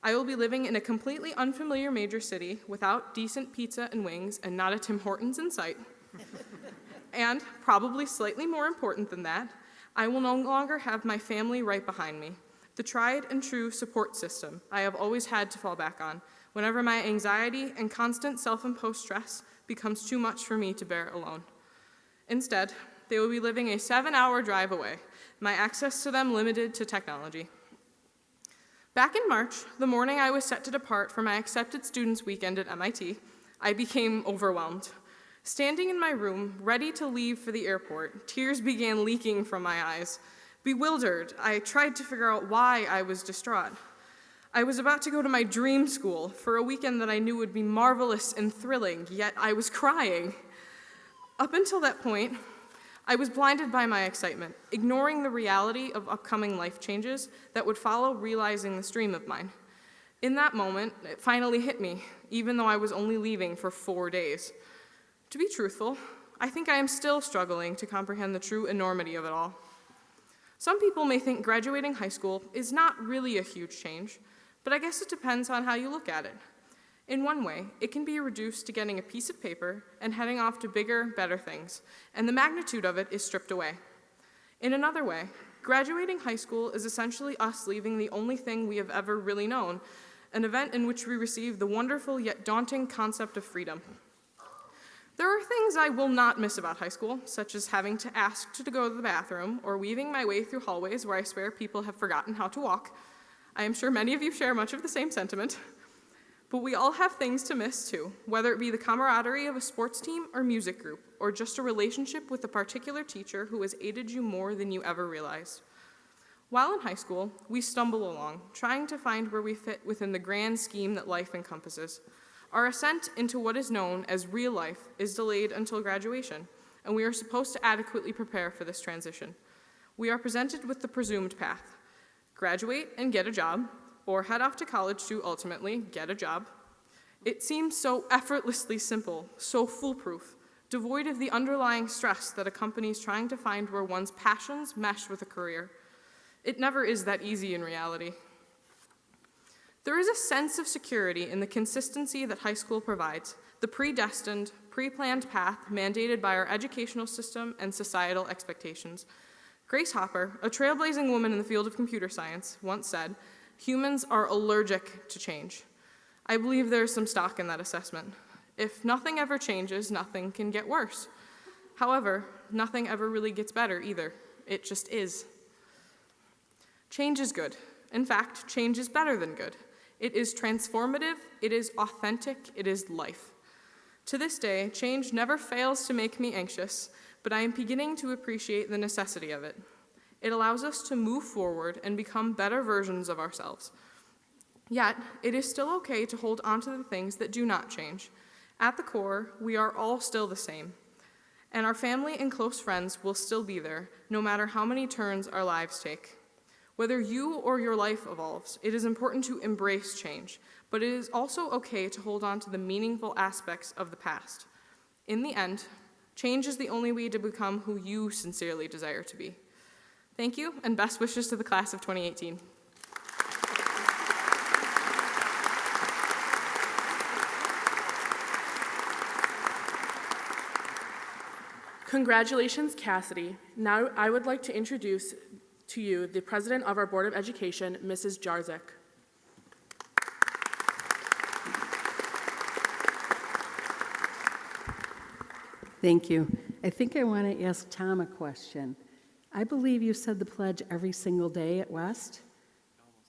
I will be living in a completely unfamiliar major city without decent pizza and wings and not a Tim Hortons in sight. And, probably slightly more important than that, I will no longer have my family right behind me, the tried and true support system I have always had to fall back on whenever my anxiety and constant self-imposed stress becomes too much for me to bear alone. Instead, they will be living a 7-hour drive away, my access to them limited to technology. Back in March, the morning I was set to depart for my accepted students weekend at MIT, I became overwhelmed. Standing in my room, ready to leave for the airport, tears began leaking from my eyes. Bewildered, I tried to figure out why I was distraught. I was about to go to my dream school for a weekend that I knew would be marvelous and thrilling, yet I was crying. Up until that point, I was blinded by my excitement, ignoring the reality of upcoming life changes that would follow realizing this dream of mine. In that moment, it finally hit me, even though I was only leaving for 4 days. To be truthful, I think I am still struggling to comprehend the true enormity of it all. Some people may think graduating high school is not really a huge change, but I guess it depends on how you look at it. In one way, it can be reduced to getting a piece of paper and heading off to bigger, better things, and the magnitude of it is stripped away. In another way, graduating high school is essentially us leaving the only thing we have ever really known, an event in which we receive the wonderful yet daunting concept of freedom. There are things I will not miss about high school, such as having to ask to go to the bathroom or weaving my way through hallways where I swear people have forgotten how to walk. I am sure many of you share much of the same sentiment. But we all have things to miss too, whether it be the camaraderie of a sports team or music group, or just a relationship with a particular teacher who has aided you more than you ever realized. While in high school, we stumble along, trying to find where we fit within the grand scheme that life encompasses. Our ascent into what is known as real life is delayed until graduation, and we are supposed to adequately prepare for this transition. We are presented with the presumed path: graduate and get a job, or head off to college to ultimately get a job. It seems so effortlessly simple, so foolproof, devoid of the underlying stress that accompanies trying to find where one's passions mesh with a career. It never is that easy in reality. There is a sense of security in the consistency that high school provides, the predestined, pre-planned path mandated by our educational system and societal expectations. Grace Hopper, a trailblazing woman in the field of computer science, once said, "Humans are allergic to change." I believe there is some stock in that assessment. If nothing ever changes, nothing can get worse. However, nothing ever really gets better either. It just is. Change is good. In fact, change is better than good. It is transformative, it is authentic, it is life. To this day, change never fails to make me anxious, but I am beginning to appreciate the necessity of it. It allows us to move forward and become better versions of ourselves. Yet, it is still okay to hold on to the things that do not change. At the core, we are all still the same, and our family and close friends will still be there, no matter how many turns our lives take. Whether you or your life evolves, it is important to embrace change, but it is also okay to hold on to the meaningful aspects of the past. In the end, change is the only way to become who you sincerely desire to be. Thank you, and best wishes to the class of 2018. Congratulations, Cassidy. Now I would like to introduce to you the President of our Board of Education, Mrs. Jarzik. Thank you. I think I want to ask Tom a question. I believe you said the pledge every single day at West? Almost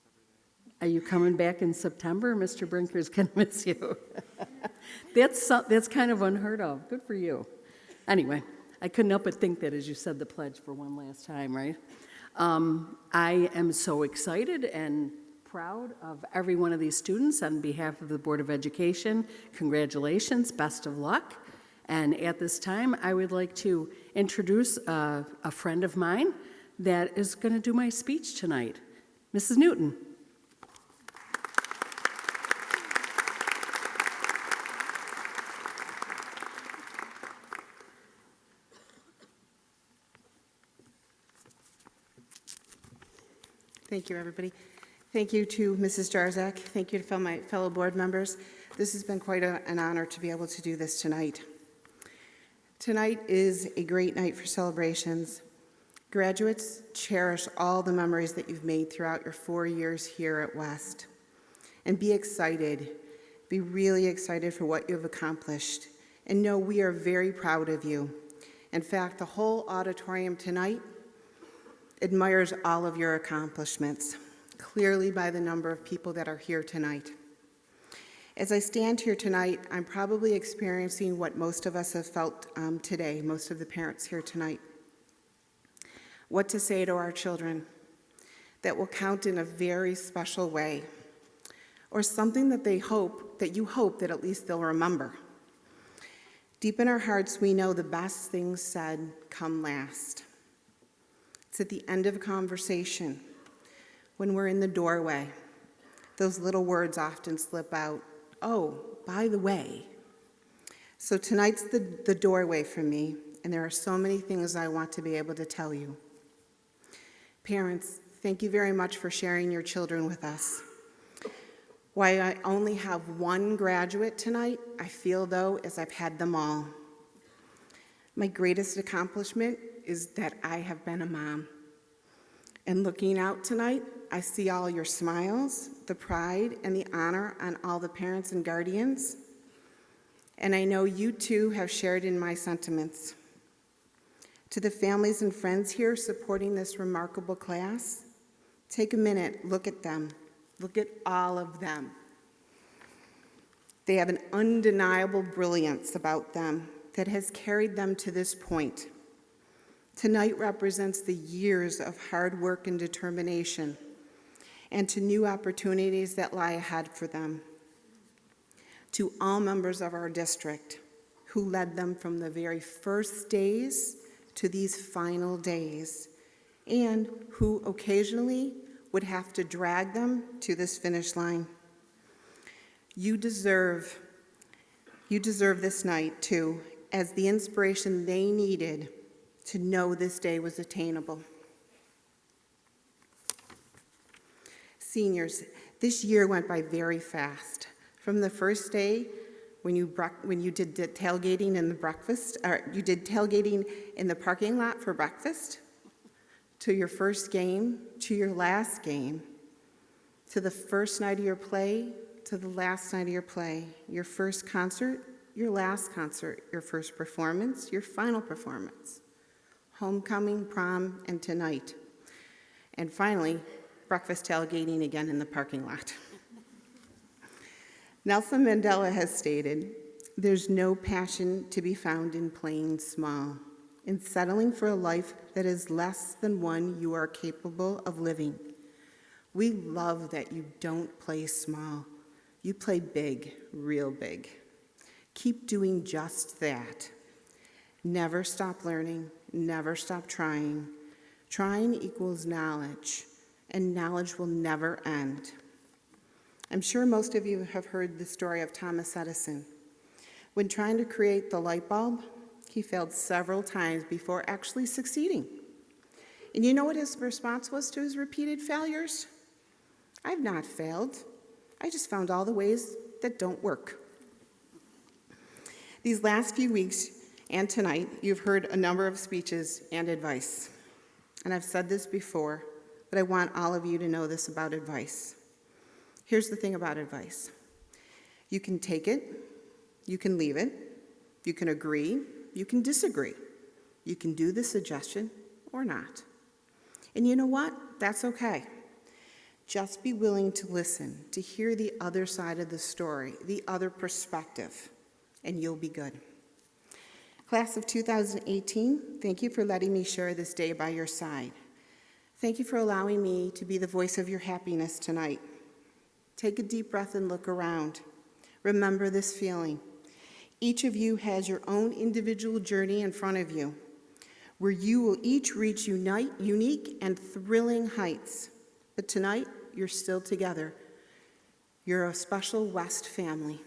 every day. Are you coming back in September? Mr. Brinker's going to miss you. That's kind of unheard of. Good for you. Anyway, I couldn't help but think that as you said the pledge for one last time, right? I am so excited and proud of every one of these students. On behalf of the Board of Education, congratulations, best of luck. And at this time, I would like to introduce a friend of mine that is going to do my speech tonight, Mrs. Newton. Thank you, everybody. Thank you to Mrs. Jarzak. Thank you to my fellow board members. This has been quite an honor to be able to do this tonight. Tonight is a great night for celebrations. Graduates, cherish all the memories that you've made throughout your 4 years here at West. And be excited. Be really excited for what you have accomplished. And know we are very proud of you. In fact, the whole auditorium tonight admires all of your accomplishments, clearly by the number of people that are here tonight. As I stand here tonight, I'm probably experiencing what most of us have felt today, most of the parents here tonight. What to say to our children that will count in a very special way, or something that you hope that at least they'll remember. Deep in our hearts, we know the best things said come last. It's at the end of a conversation, when we're in the doorway. Those little words often slip out. Oh, by the way. So tonight's the doorway for me, and there are so many things I want to be able to tell you. Parents, thank you very much for sharing your children with us. While I only have one graduate tonight, I feel, though, as I've had them all. My greatest accomplishment is that I have been a mom. And looking out tonight, I see all your smiles, the pride, and the honor on all the parents and guardians. and I know you too have shared in my sentiments. To the families and friends here supporting this remarkable class, take a minute, look at them. Look at all of them. They have an undeniable brilliance about them that has carried them to this point. Tonight represents the years of hard work and determination, and to new opportunities that lie ahead for them. To all members of our district who led them from the very first days to these final days, and who occasionally would have to drag them to this finish line. You deserve this night, too, as the inspiration they needed to know this day was attainable. Seniors, this year went by very fast. From the first day when you did the tailgating in the breakfast, or you did tailgating in the parking lot for breakfast, to your first game, to your last game, to the first night of your play, to the last night of your play, your first concert, your last concert, your first performance, your final performance, homecoming, prom, and tonight. And finally, breakfast tailgating again in the parking lot. Nelson Mandela has stated, "There's no passion to be found in playing small, in settling for a life that is less than one you are capable of living." We love that you don't play small. You play big, real big. Keep doing just that. Never stop learning, never stop trying. Trying equals knowledge, and knowledge will never end. I'm sure most of you have heard the story of Thomas Edison. When trying to create the light bulb, he failed several times before actually succeeding. And you know what his response was to his repeated failures? "I've not failed. I just found all the ways that don't work." These last few weeks and tonight, you've heard a number of speeches and advice. And I've said this before, but I want all of you to know this about advice. Here's the thing about advice. You can take it, you can leave it, you can agree, you can disagree. You can do the suggestion or not. And you know what? That's okay. Just be willing to listen, to hear the other side of the story, the other perspective, and you'll be good. Class of 2018, thank you for letting me share this day by your side. Thank you for allowing me to be the voice of your happiness tonight. Take a deep breath and look around. Remember this feeling. Each of you has your own individual journey in front of you, where you will each reach unique and thrilling heights. But tonight, you're still together. You're a special West family.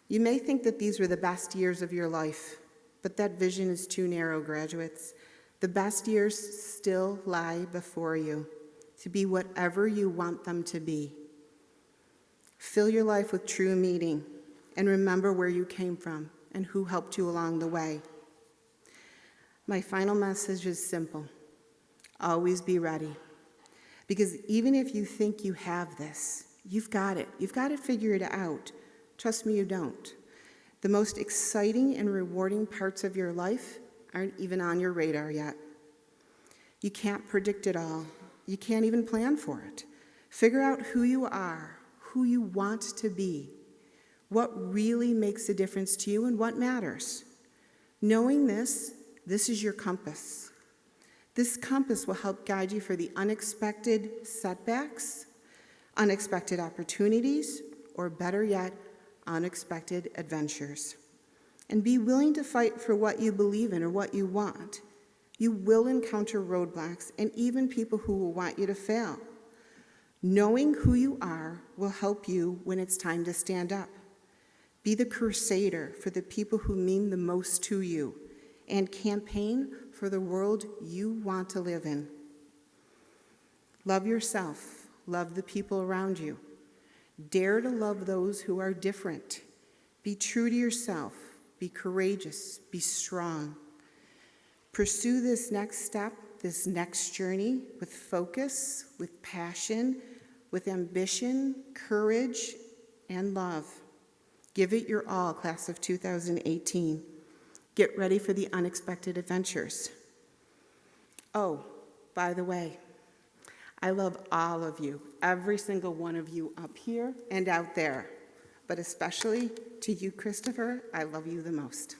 You may think that these were the best years of your life, but that vision is too narrow, graduates. The best years still lie before you, to be whatever you want them to be. Fill your life with true meaning, and remember where you came from and who helped you along the way. My final message is simple. Always be ready. Because even if you think you have this, you've got it. You've got it figured out. Trust me, you don't. The most exciting and rewarding parts of your life aren't even on your radar yet. You can't predict it all. You can't even plan for it. Figure out who you are, who you want to be, what really makes a difference to you and what matters. Knowing this is your compass. This compass will help guide you for the unexpected setbacks, unexpected opportunities, or better yet, unexpected adventures. And be willing to fight for what you believe in or what you want. You will encounter roadblocks and even people who will want you to fail. Knowing who you are will help you when it's time to stand up. Be the crusader for the people who mean the most to you, and campaign for the world you want to live in. Love yourself. Love the people around you. Dare to love those who are different. Be true to yourself. Be courageous. Be strong. Pursue this next step, this next journey with focus, with passion, with ambition, courage, and love. Give it your all, class of 2018. Get ready for the unexpected adventures. Oh, by the way, I love all of you, every single one of you up here and out there, but especially to you, Christopher, I love you the most.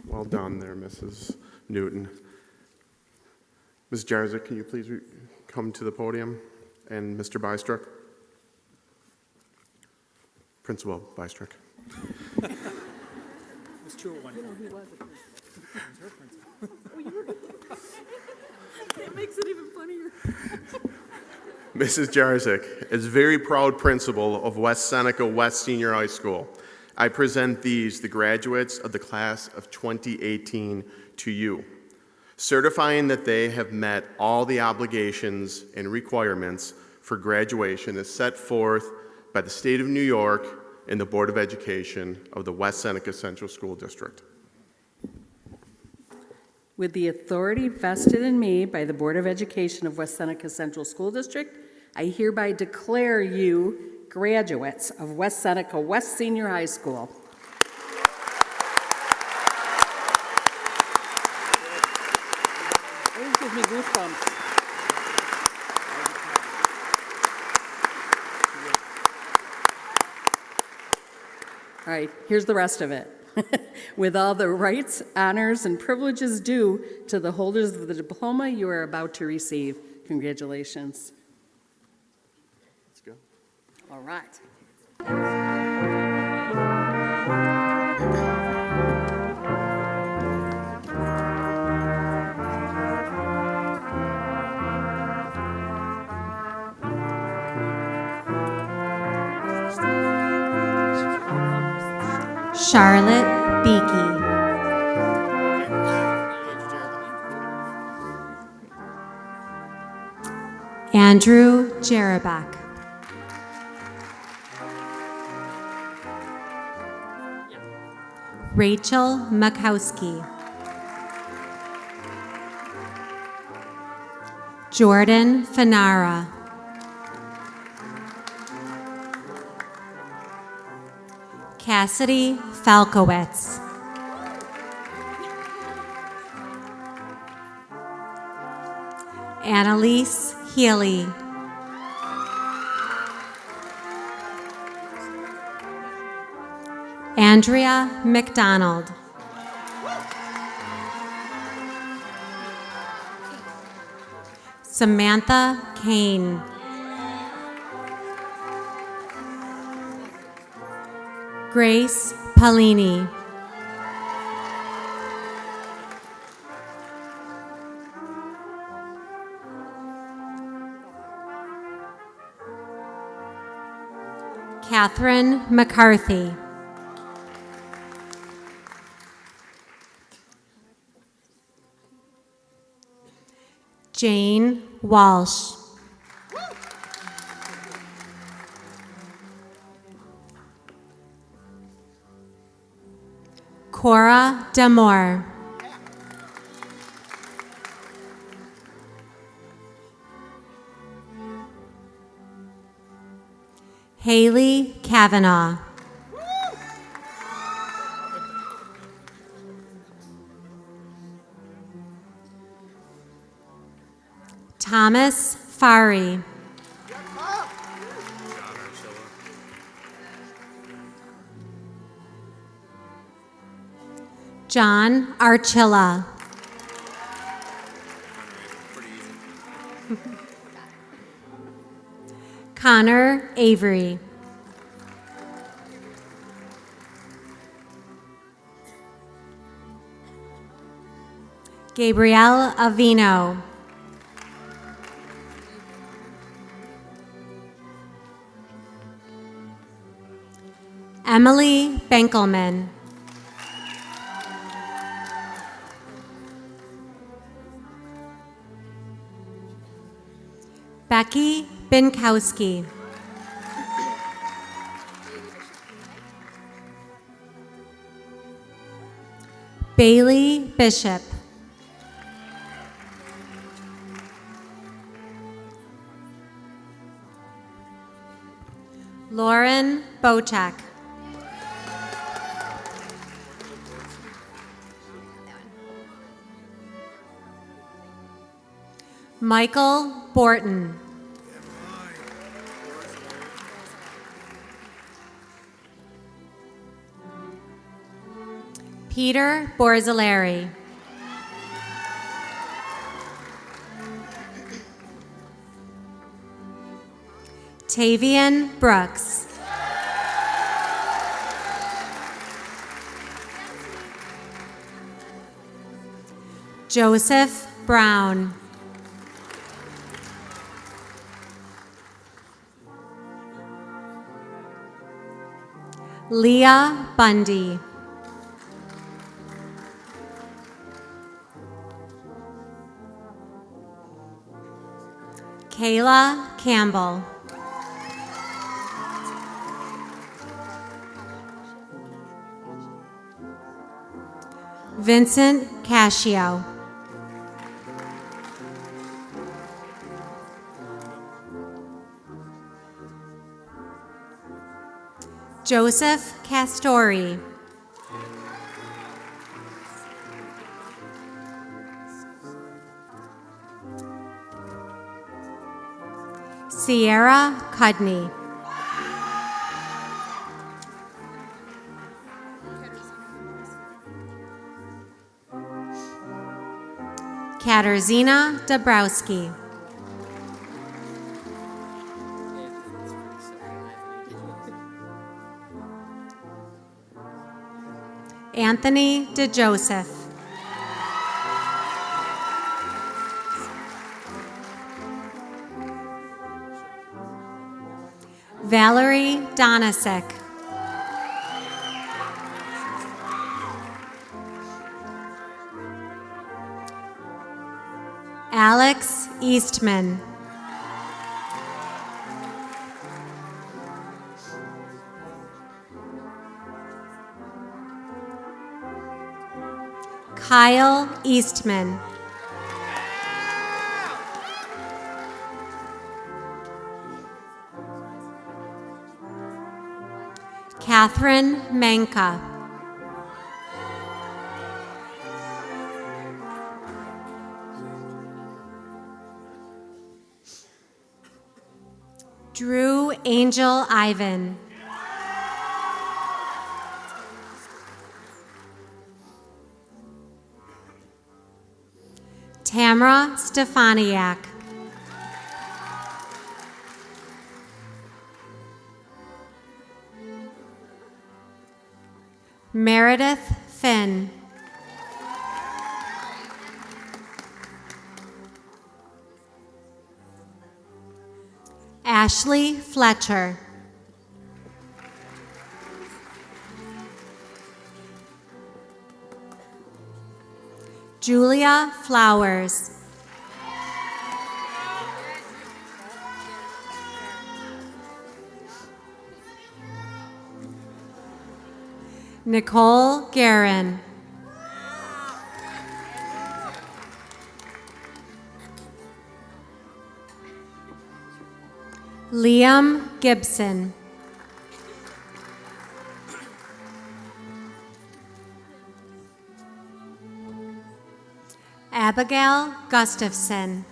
Well done there, Mrs. Newton. Ms. Jarzik, can you please come to the podium? And Mr. Bystruck? Principal Bystruck. It's true one. That makes it even funnier. Mrs. Jarzik, as very proud principal of West Seneca West Senior High School, I present these, the graduates of the class of 2018, to you, certifying that they have met all the obligations and requirements for graduation as set forth by the State of New York and the Board of Education of the West Seneca Central School District. With the authority vested in me by the Board of Education of West Seneca Central School District, I hereby declare you graduates of West Seneca West Senior High School. It gives me goosebumps. All right, here's the rest of it. With all the rights, honors, and privileges due to the holders of the diploma you are about to receive. Congratulations. Let's go. All right. Charlotte Beakey. Andrew Jerabak. Rachel Makowski. Jordan Fanara. Cassidy Falkowitz. Annalise Healy. Andrea McDonald. Samantha Kane. Grace Paulini. Catherine McCarthy. Jane Walsh. Cora Damore. Haley Kavanaugh. Thomas Fari. John Archilla. Connor Avery. Gabrielle Avino. Emily Benkelman. Becky Binkowski. Bailey Bishop. Lauren Bochek. Michael Borton. Peter Borzilleri. Tavian Brooks. Joseph Brown. Leah Bundy. Kayla Campbell. Vincent Cascio. Joseph Castori. Sierra Cudney. Katarzyna Dabrowski. Anthony DeJoseph. Valerie Donasek. Alex Eastman. Kyle Eastman. Catherine Manka. Drew Angel Ivan. Tamara Stefaniak. Meredith Finn. Ashley Fletcher. Julia Flowers. Nicole Guerin. Liam Gibson. Abigail Gustafson.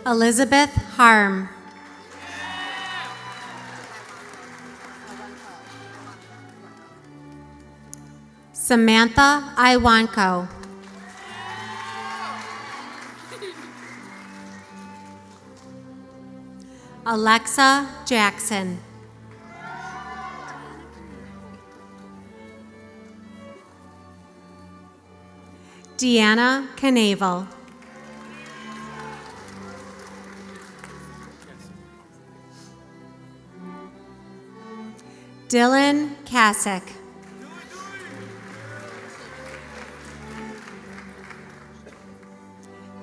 Elizabeth Harm. Samantha Iwanko. Alexa Jackson. Deanna Knavel. Dylan Kasich.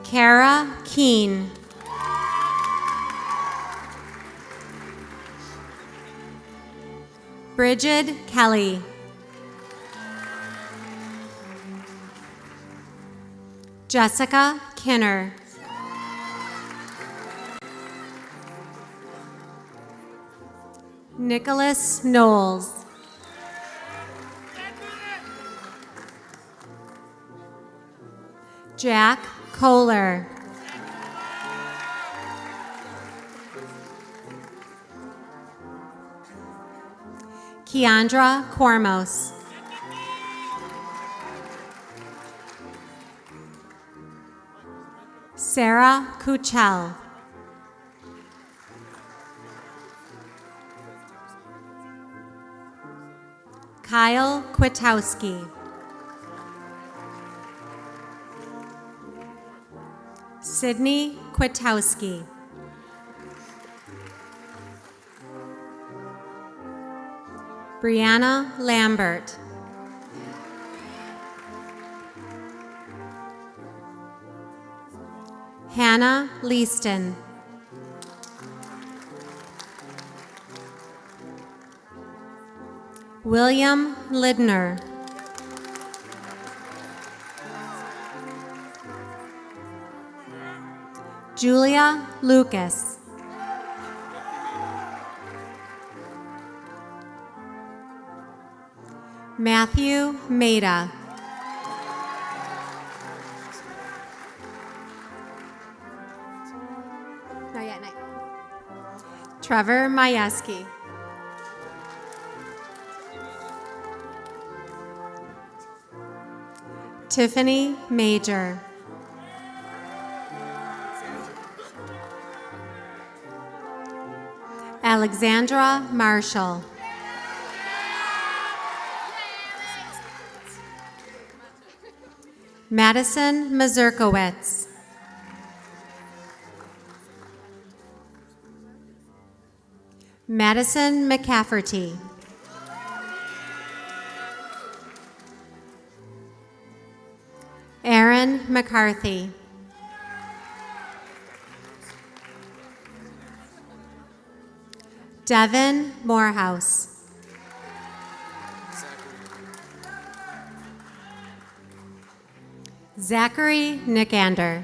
Kara Keene. Bridget Kelly. Jessica Kinner. Nicholas Knowles. Jack Kohler. Keandra Cormos. Sarah Kuchel. Kyle Kwitowski. Sydney Kwitowski. Brianna Lambert. Hannah Leaston. William Lidner. Julia Lucas. Matthew Maida. Not yet, night. Trevor Majewski. Tiffany Major. Alexandra Marshall. Madison Mazurkowitz. Madison McCafferty. Aaron McCarthy. Devin Morehouse. Zachary Nicander.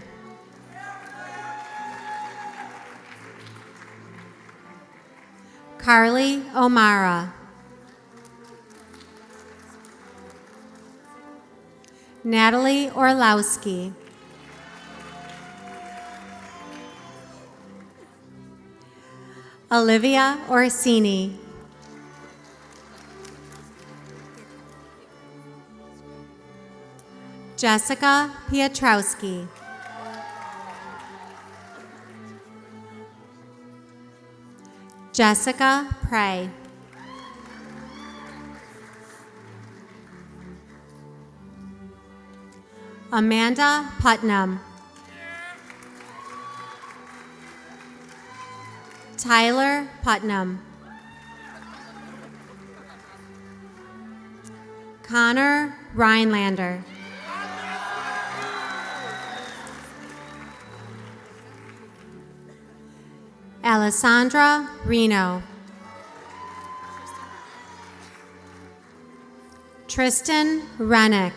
Carly O'Mara. Natalie Orlowski. Olivia Orsini. Jessica Pietrowski. Jessica Prey. Amanda Putnam. Tyler Putnam. Connor Rhinelander. Alessandra Reno. Tristan Rennick.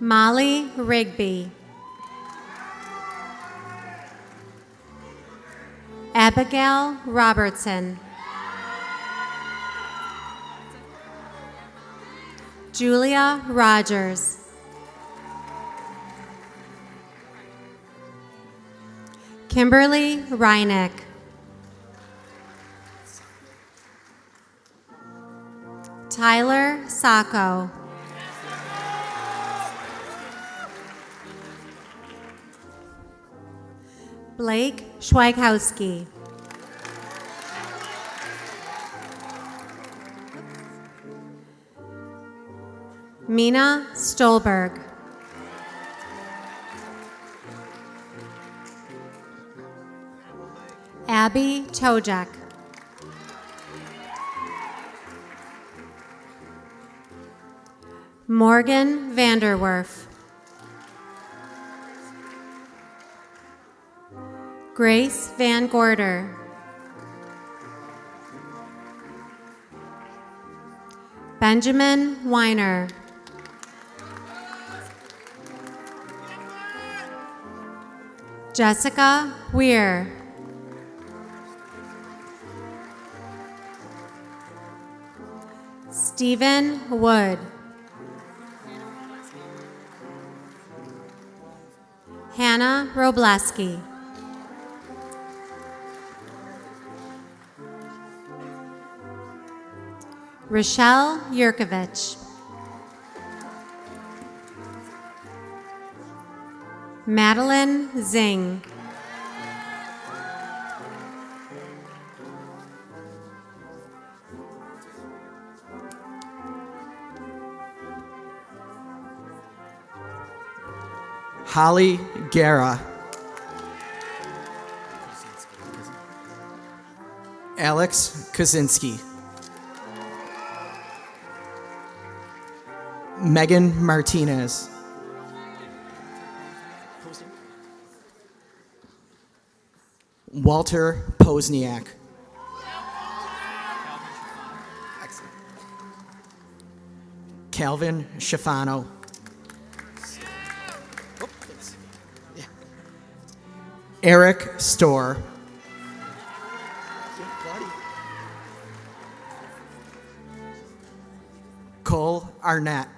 Molly Rigby. Abigail Robertson. Julia Rogers. Kimberly Reinick. Tyler Sacco. Blake Schweigowski. Mina Stolberg. Abby Tojak. Morgan Vanderwerf. Grace Van Gorder. Benjamin Weiner. Jessica Weir. Stephen Wood. Hannah Robleski. Rochelle Yurkovich. Madeline Zing. Holly Guerra. Alex Kaczynski. Megan Martinez. Walter Posniak. Calvin Schifano. Eric Storr. Cole Arnett.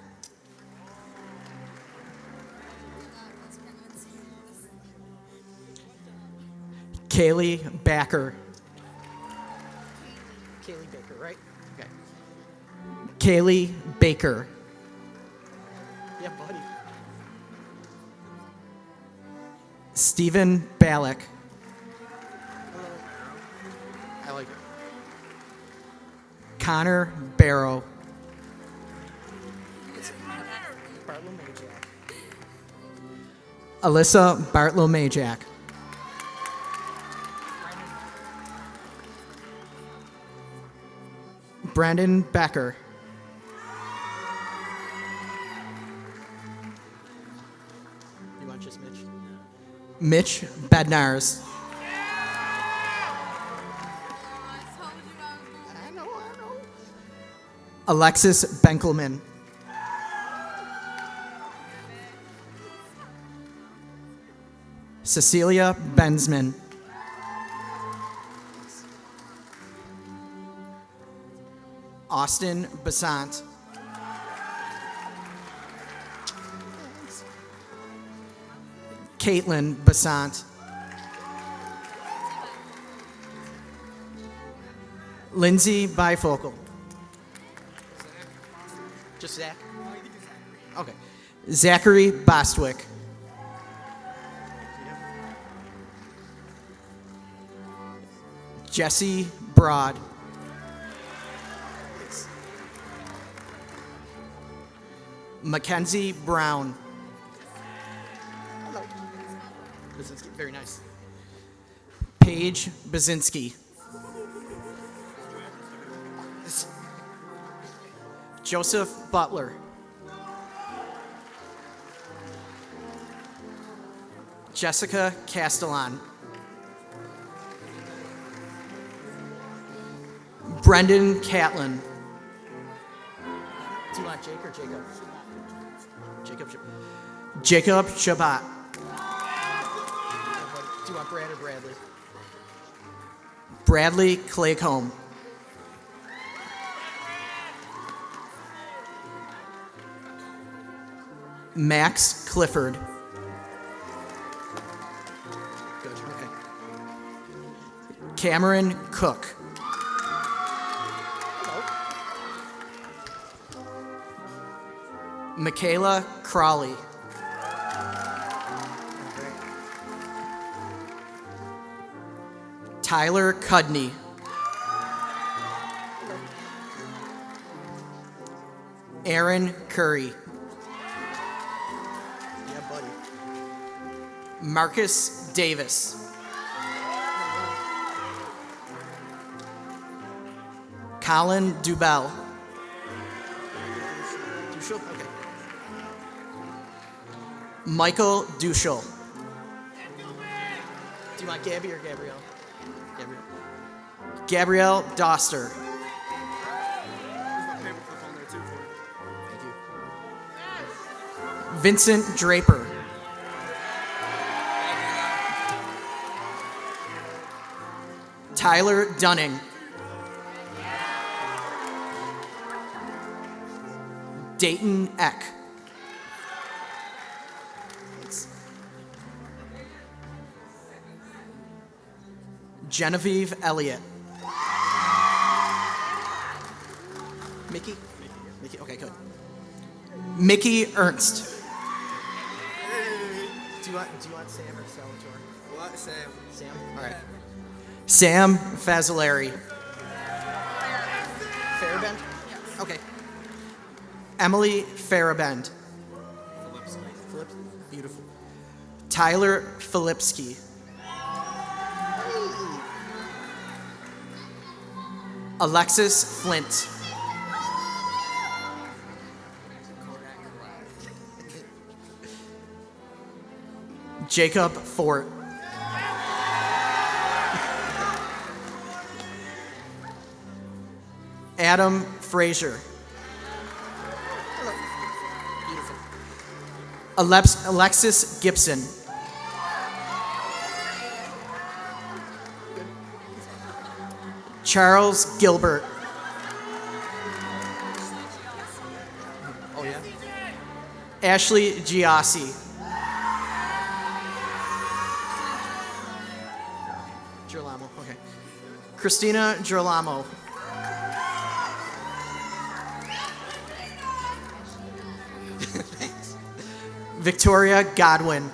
Kaylee Backer. Kaylee Baker, right? Okay. Kaylee Baker. Yeah, buddy. Stephen Ballack. I like it. Connor Barrow. Alyssa Bartlow-Majak. Brandon Becker. You want just Mitch? Mitch Bednars. I know. Alexis Benkelman. Cecilia Bensman. Austin Basant. Caitlin Basant. Lindsay Bifocal. Just Zach? Okay. Zachary Bostwick. Jesse Broad. Mackenzie Brown. Hello. Bazinski, very nice. Paige Bazinski. Joseph Butler. Jessica Castellan. Brendan Catlin. Do you want Jake or Jacob? Jacob Shabbat. Do you want Brad or Bradley? Bradley Claycomb. Max Clifford. Good, okay. Cameron Cook. Michaela Crawley. Tyler Cudney. Aaron Curry. Yeah, buddy. Marcus Davis. Colin Dubell. Okay. Michael Duschel. Do you want Gabby or Gabrielle? Gabrielle Doster. Vincent Draper. Tyler Dunning. Dayton Eck. Genevieve Elliott. Mickey? Mickey, okay, good. Mickey Ernst. Do you want Sam or Salvatore? What? Sam. Sam? All right. Sam Fazzolari. Farabend? Okay. Emily Farabend. Phillips. Beautiful. Tyler Filipski. Alexis Flint. Jacob Fort. Adam Frazier. Beautiful. Alexis Gibson. Charles Gilbert. Oh, yeah? Ashley Giassi. Girolamo, okay. Christina Girolamo. Thanks. Victoria Godwin.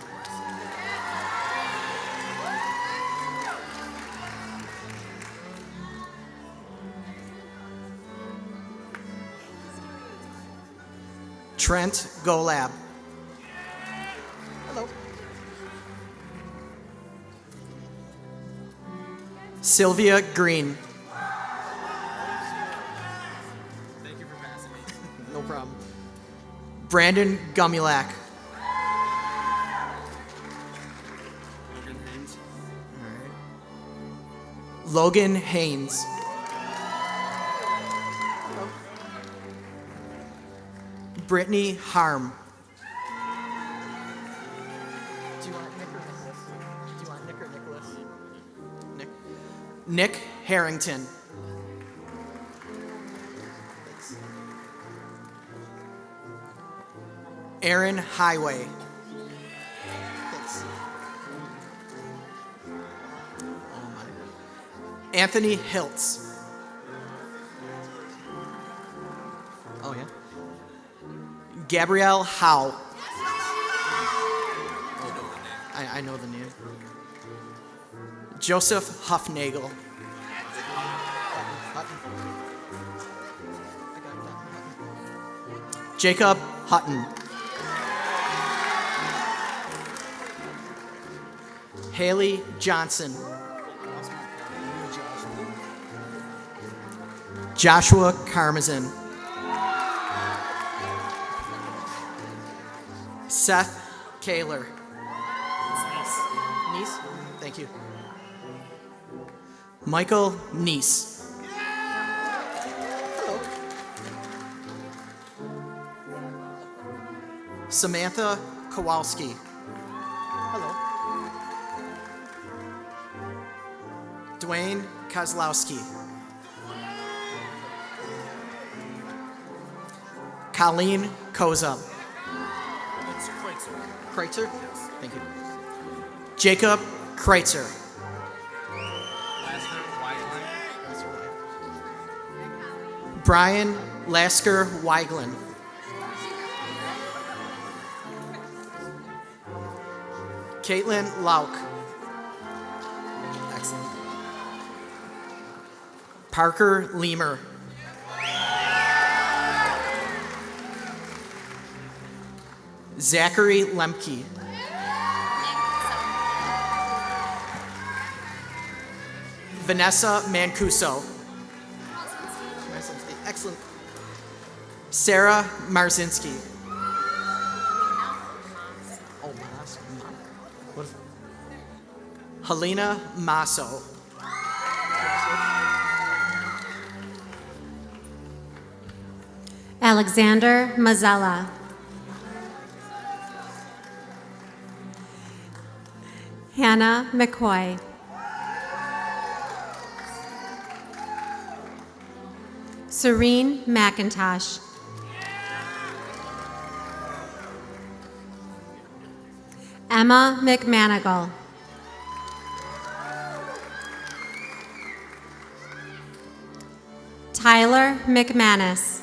Trent Golab. Hello. Sylvia Green. Thank you for passing me. No problem. Brandon Gumulak. Logan Haynes. All right. Logan Haynes. Brittany Harm. Do you want Nick or Nicholas? Do you want Nick or Nicholas? Nick. Nick Harrington. Thanks. Aaron Highway. Thanks. Oh my. Anthony Hiltz. Oh yeah. Gabrielle Howe. I know the name. Joseph Huffnagel. Jacob Hutton. Haley Johnson. Joshua Karmazin. Seth Kaler. Niece? Thank you. Michael Neese. Hello. Samantha Kowalski. Hello. Dwayne Kozlowski. Colleen Koza. Kreitzer? Thank you. Jacob Kreitzer. Brian Lasker Weiglin. Caitlin Lauk. Excellent. Parker Leamer. Zachary Lemke. Vanessa Mancuso. Excellent. Sarah Marzinski. Oh, what is Helena Masso. Alexander Mazzella. Hannah McCoy. Serene McIntosh. Emma McManigal. Tyler McManus.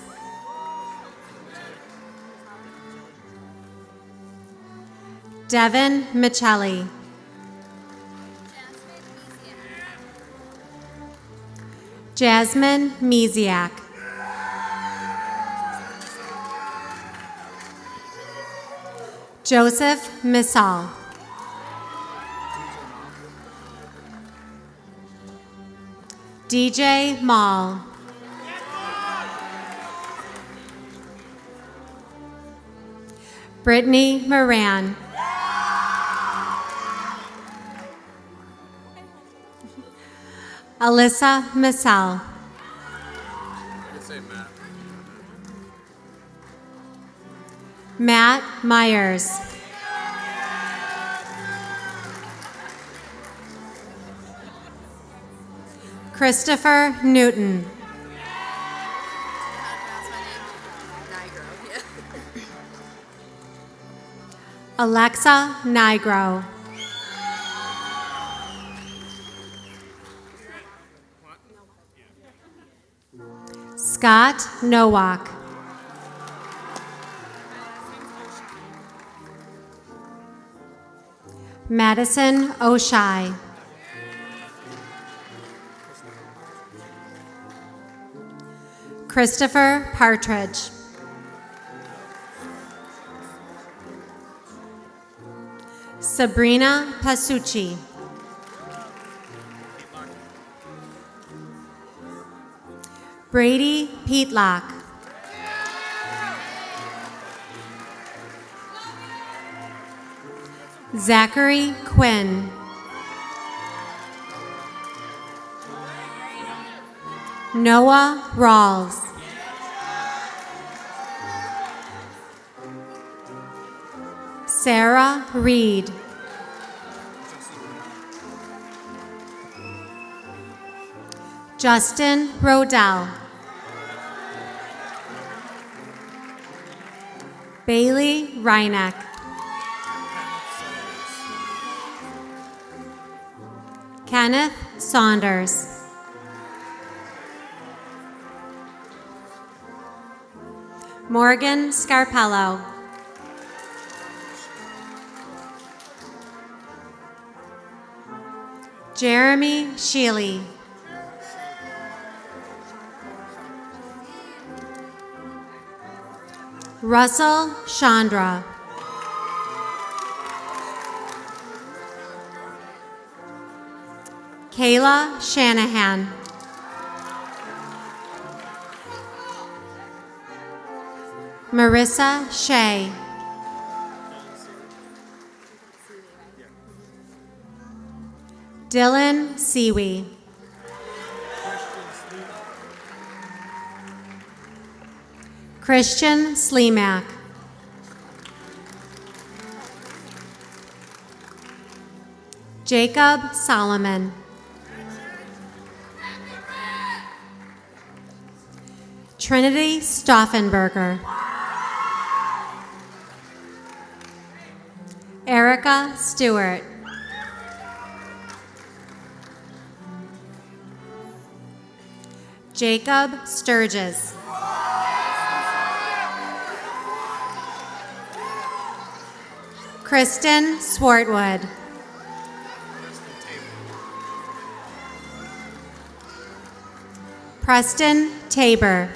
Devin Michelli. Jasmine Mesiak. Joseph Missal. DJ Mall. Brittany Moran. Alyssa Massell. Matt Myers. Christopher Newton. Alexa Nigro. Scott Nowak. Madison O'Shai. Christopher Partridge. Sabrina Pasucci. Brady Peatlock. Zachary Quinn. Noah Rawls. Sarah Reed. Justin Rodell. Bailey Reineck. Kenneth Saunders. Morgan Scarpello. Jeremy Sheely. Russell Chandra. Kayla Shanahan. Marissa Shea. Dylan Seawee. Christian Sleemack. Jacob Solomon. Trinity Stauffenberger. Erica Stewart. Jacob Sturgis. Kristen Swartwood. Preston Tabor.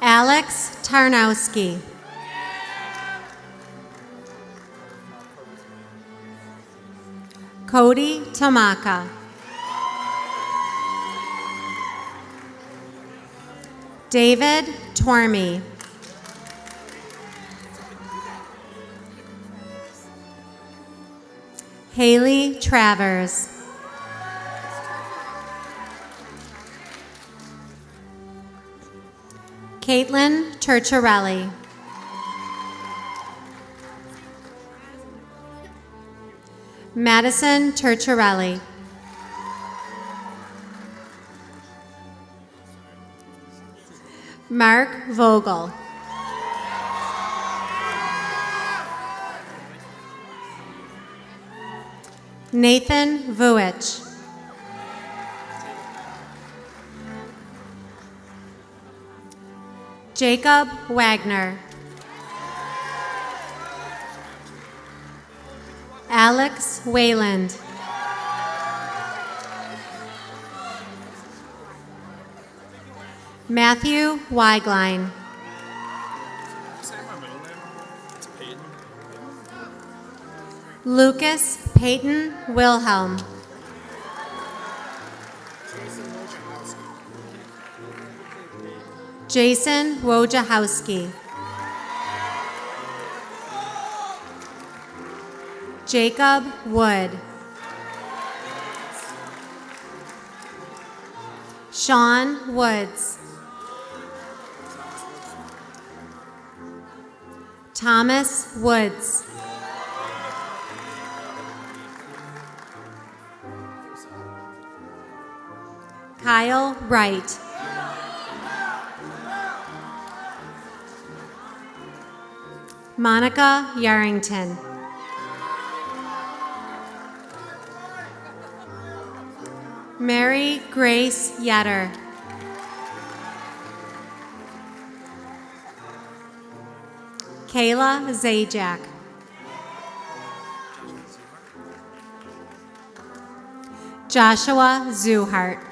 Alex Tarnowski. Cody Tamaka. David Tormey. Haley Travers. Caitlin Turcharelli. Madison Turcharelli. Mark Vogel. Nathan Vuich. Jacob Wagner. Alex Wayland. Matthew Weigline. Lucas Peyton Wilhelm. Jason Wojciechowski. Jacob Wood. Sean Woods. Thomas Woods. Kyle Wright. Monica Yarrington. Mary Grace Yetter. Kayla Zajac. Joshua Zuhart.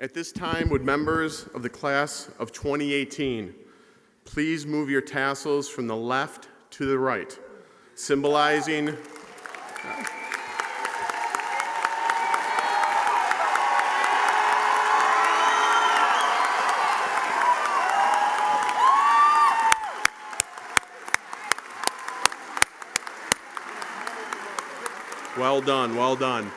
At this time, would members of the class of 2018 please move your tassels from the left to the right, symbolizing well done, well done.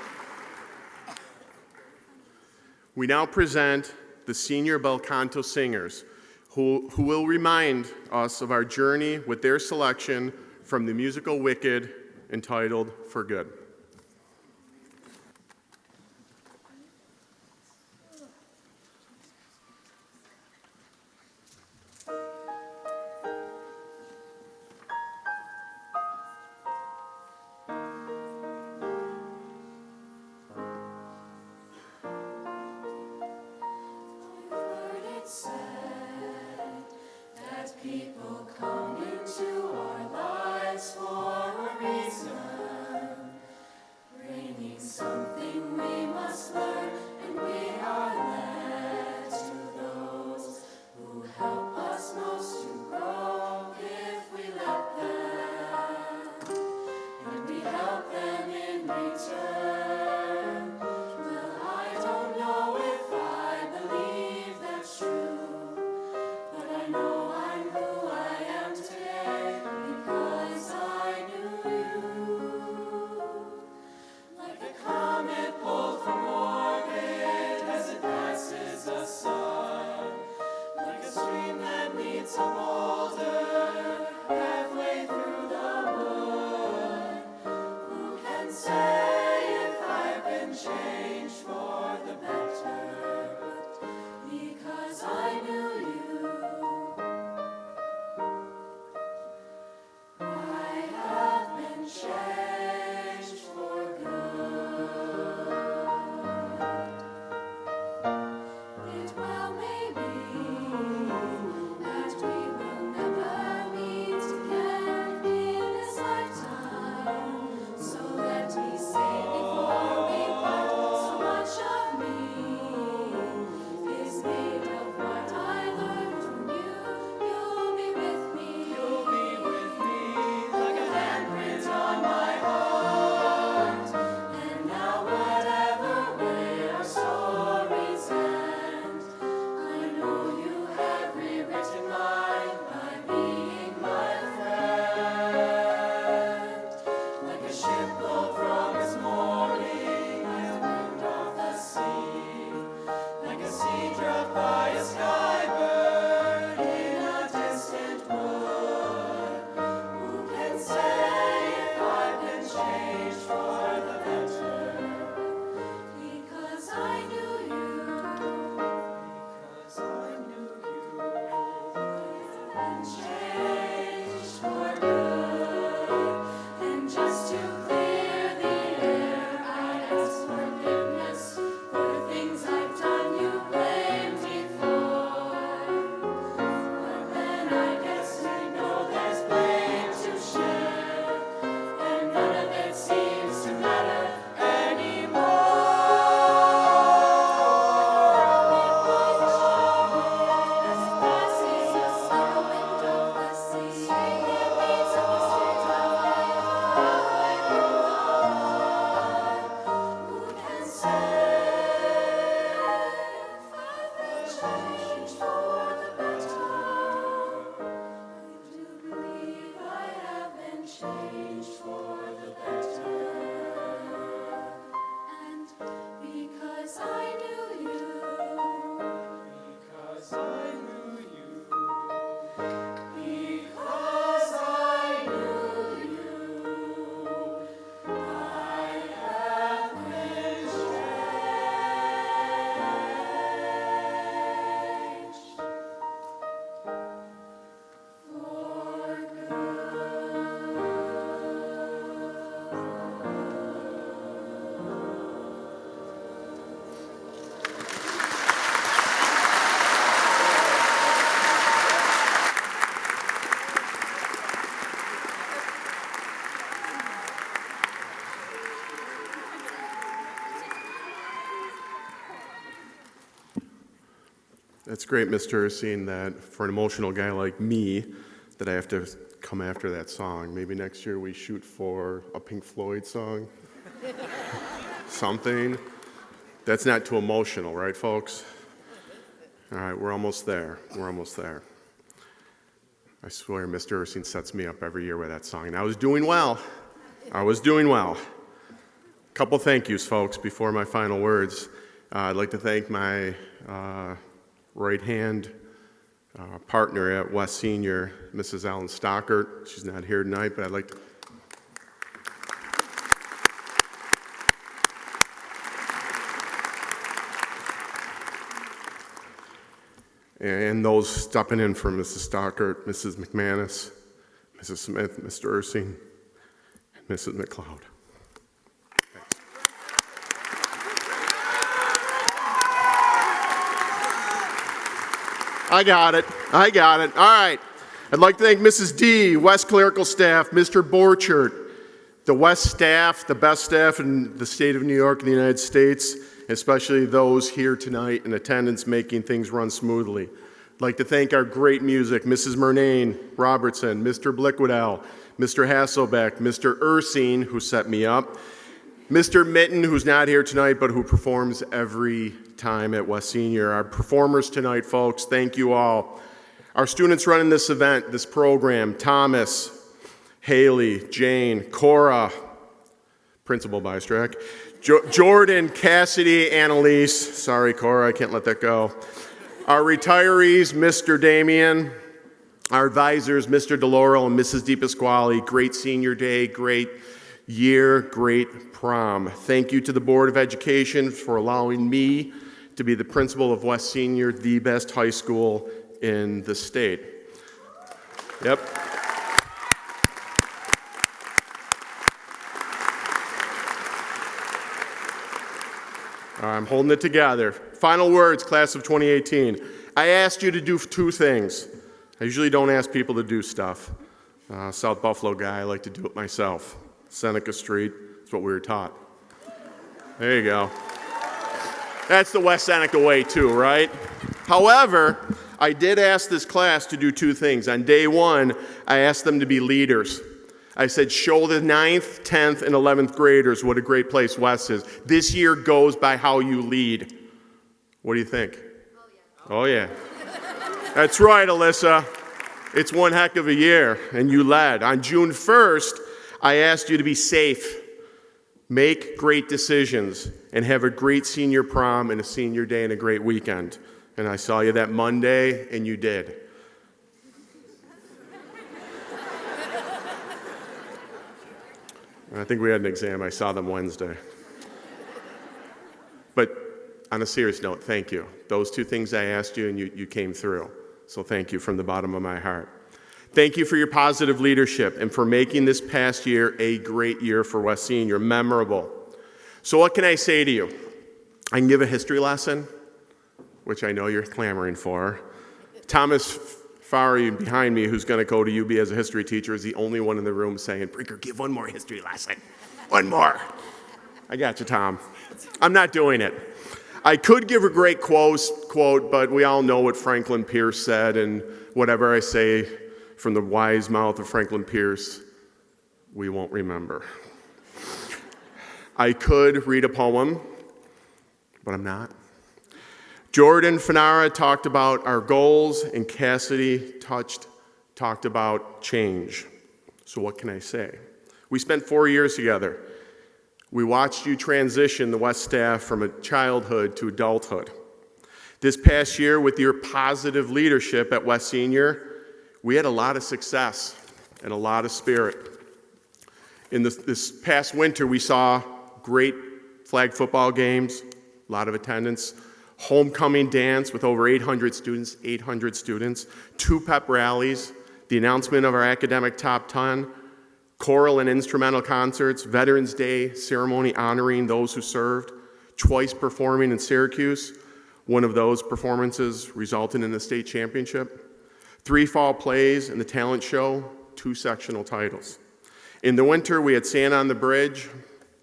We now present the senior bel canto singers who will remind us of our journey with their selection from the musical Wicked entitled For Good. People come into our lives for a reason. That's great, Mr. Seeing that for an emotional guy like me, that I have to come after that song. Maybe next year we shoot for a Pink Floyd song. Something. That's not too emotional, right, folks? All right, we're almost there. We're almost there. I swear, Mr. Ursine sets me up every year with that song. And I was doing well. I was doing well. A couple thank yous, folks, before my final words. I'd like to thank my right-hand partner at West Senior, Mrs. Ellen Stockert. She's not here tonight, but I'd like to... And those stepping in for Mrs. Stockert, Mrs. McManus, Mrs. Smith, Mr. Ursine, and Mrs. McLeod. I got it. All right. I'd like to thank Mrs. D, West Clerical Staff, Mr. Borchert, the West staff, the best staff in the state of New York and the United States, especially those here tonight in attendance making things run smoothly. I'd like to thank our great music, Mrs. Murnane Robertson, Mr. Blickwadell, Mr. Hasselbeck, Mr. Ursine, who set me up, Mr. Mitten, who's not here tonight, but who performs every time at West Senior. Our performers tonight, folks, thank you all. Our students running this event, this program, Thomas, Haley, Jane, Cora, Principal Bystrack, Jordan, Cassidy, Annalise, sorry, Cora, I can't let that go. Our retirees, Mr. Damien, our advisors, Mr. DeLaurel and Mrs. DePasquale, great senior day, great year, great prom. Thank you to the Board of Education for allowing me to be the principal of West Senior, the best high school in the state. Yep. I'm holding it together. Final words, class of 2018. I asked you to do two things. I usually don't ask people to do stuff. South Buffalo guy, I like to do it myself. Seneca Street, that's what we were taught. There you go. That's the West Seneca way too, right? However, I did ask this class to do two things. On day one, I asked them to be leaders. I said, show the 9th, 10th, and 11th graders what a great place West is. This year goes by how you lead. What do you think? Oh, yeah. That's right, Alyssa. It's one heck of a year, and you led. On June 1st, I asked you to be safe, make great decisions, and have a great senior prom and a senior day and a great weekend. And I saw you that Monday, and you did. I think we had an exam. I saw them Wednesday. But on a serious note, thank you. Those two things I asked you, and you came through. So thank you from the bottom of my heart. Thank you for your positive leadership and for making this past year a great year for West Senior, memorable. So what can I say to you? I can give a history lesson, which I know you're clamoring for. Thomas Fari behind me, who's going to go to UB as a history teacher, is the only one in the room saying, Brinker, give one more history lesson. One more. I got you, Tom. I'm not doing it. I could give a great quote, but we all know what Franklin Pierce said, and whatever I say from the wise mouth of Franklin Pierce, we won't remember. I could read a poem, but I'm not. Jordan Fanara talked about our goals, and Cassidy talked about change. So what can I say? We spent 4 years together. We watched you transition the West staff from a childhood to adulthood. This past year, with your positive leadership at West Senior, we had a lot of success and a lot of spirit. In this past winter, we saw great flag football games, a lot of attendance, homecoming dance with over 800 students, 2 pep rallies, the announcement of our academic top 10, choral and instrumental concerts, Veterans Day ceremony honoring those who served, twice performing in Syracuse. One of those performances resulted in the state championship. 3 fall plays and the talent show, 2 sectional titles. In the winter, we had Santa on the Bridge,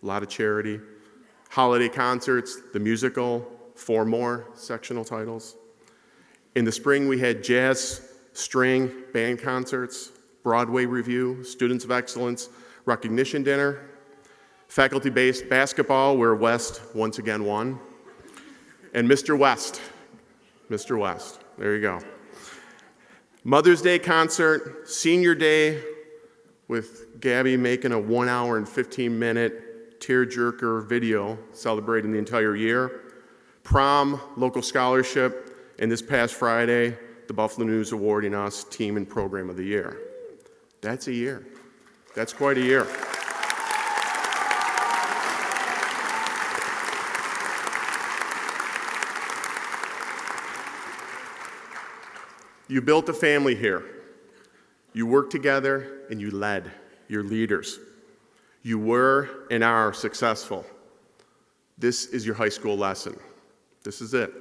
a lot of charity, holiday concerts, the musical, 4 more sectional titles. In the spring, we had jazz, string, band concerts, Broadway review, Students of Excellence, recognition dinner, faculty-based basketball, where West once again won, and Mr. West, there you go. Mother's Day concert, senior day with Gabby making a 1 hour and 15-minute tearjerker video celebrating the entire year, prom, local scholarship, and this past Friday, the Buffalo News awarding us Team and Program of the Year. That's a year. That's quite a year. You built a family here. You worked together and you led. You're leaders. You were and are successful. This is your high school lesson. This is it.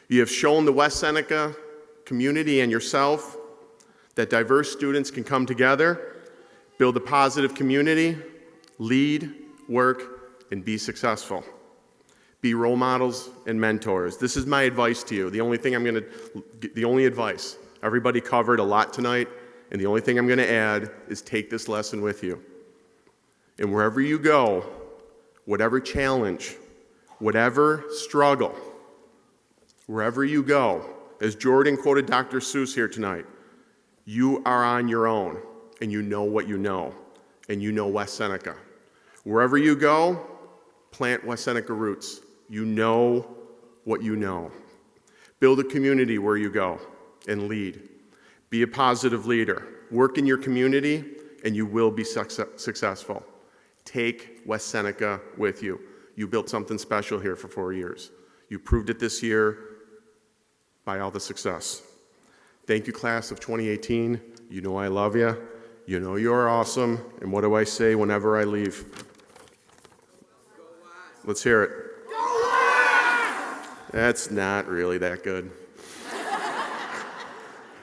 You have shown the West Seneca community and yourself that diverse students can come together, build a positive community, lead, work, and be successful. Be role models and mentors. This is my advice to you. The only advice. Everybody covered a lot tonight, and the only thing I'm going to add is take this lesson with you. And wherever you go, whatever challenge, whatever struggle, wherever you go, as Jordan quoted Dr. Seuss here tonight, you are on your own, and you know what you know, and you know West Seneca. Wherever you go, plant West Seneca roots. You know what you know. Build a community where you go and lead. Be a positive leader. Work in your community, and you will be successful. Take West Seneca with you. You built something special here for 4 years. You proved it this year by all the success. Thank you, class of 2018. You know I love you. You know you're awesome. And what do I say whenever I leave? Let's hear it. That's not really that good.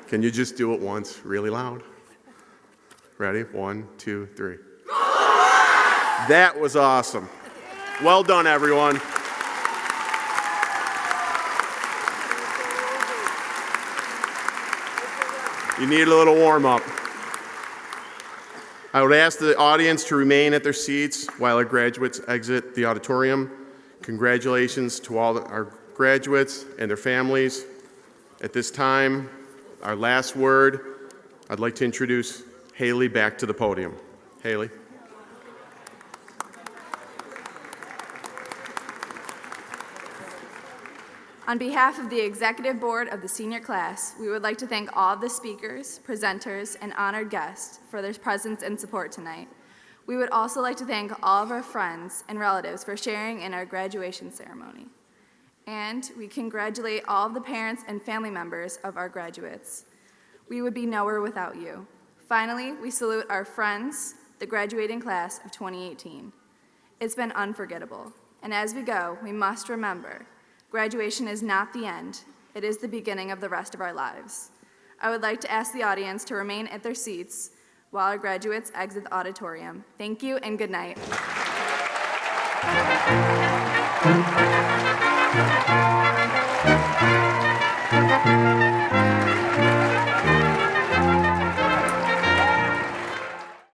Can you just do it once, really loud? Ready? 1, 2, 3. That was awesome. Well done, everyone. You need a little warm-up. I would ask the audience to remain at their seats while our graduates exit the auditorium. Congratulations to all our graduates and their families. At this time, our last word, I'd like to introduce Haley back to the podium. Haley. On behalf of the Executive Board of the senior class, we would like to thank all of the speakers, presenters, and honored guests for their presence and support tonight. We would also like to thank all of our friends and relatives for sharing in our graduation ceremony. And we congratulate all of the parents and family members of our graduates. We would be nowhere without you. Finally, we salute our friends, the graduating class of 2018. It's been unforgettable. And as we go, we must remember, graduation is not the end. It is the beginning of the rest of our lives. I would like to ask the audience to remain at their seats while our graduates exit the auditorium. Thank you and good night. Thank you.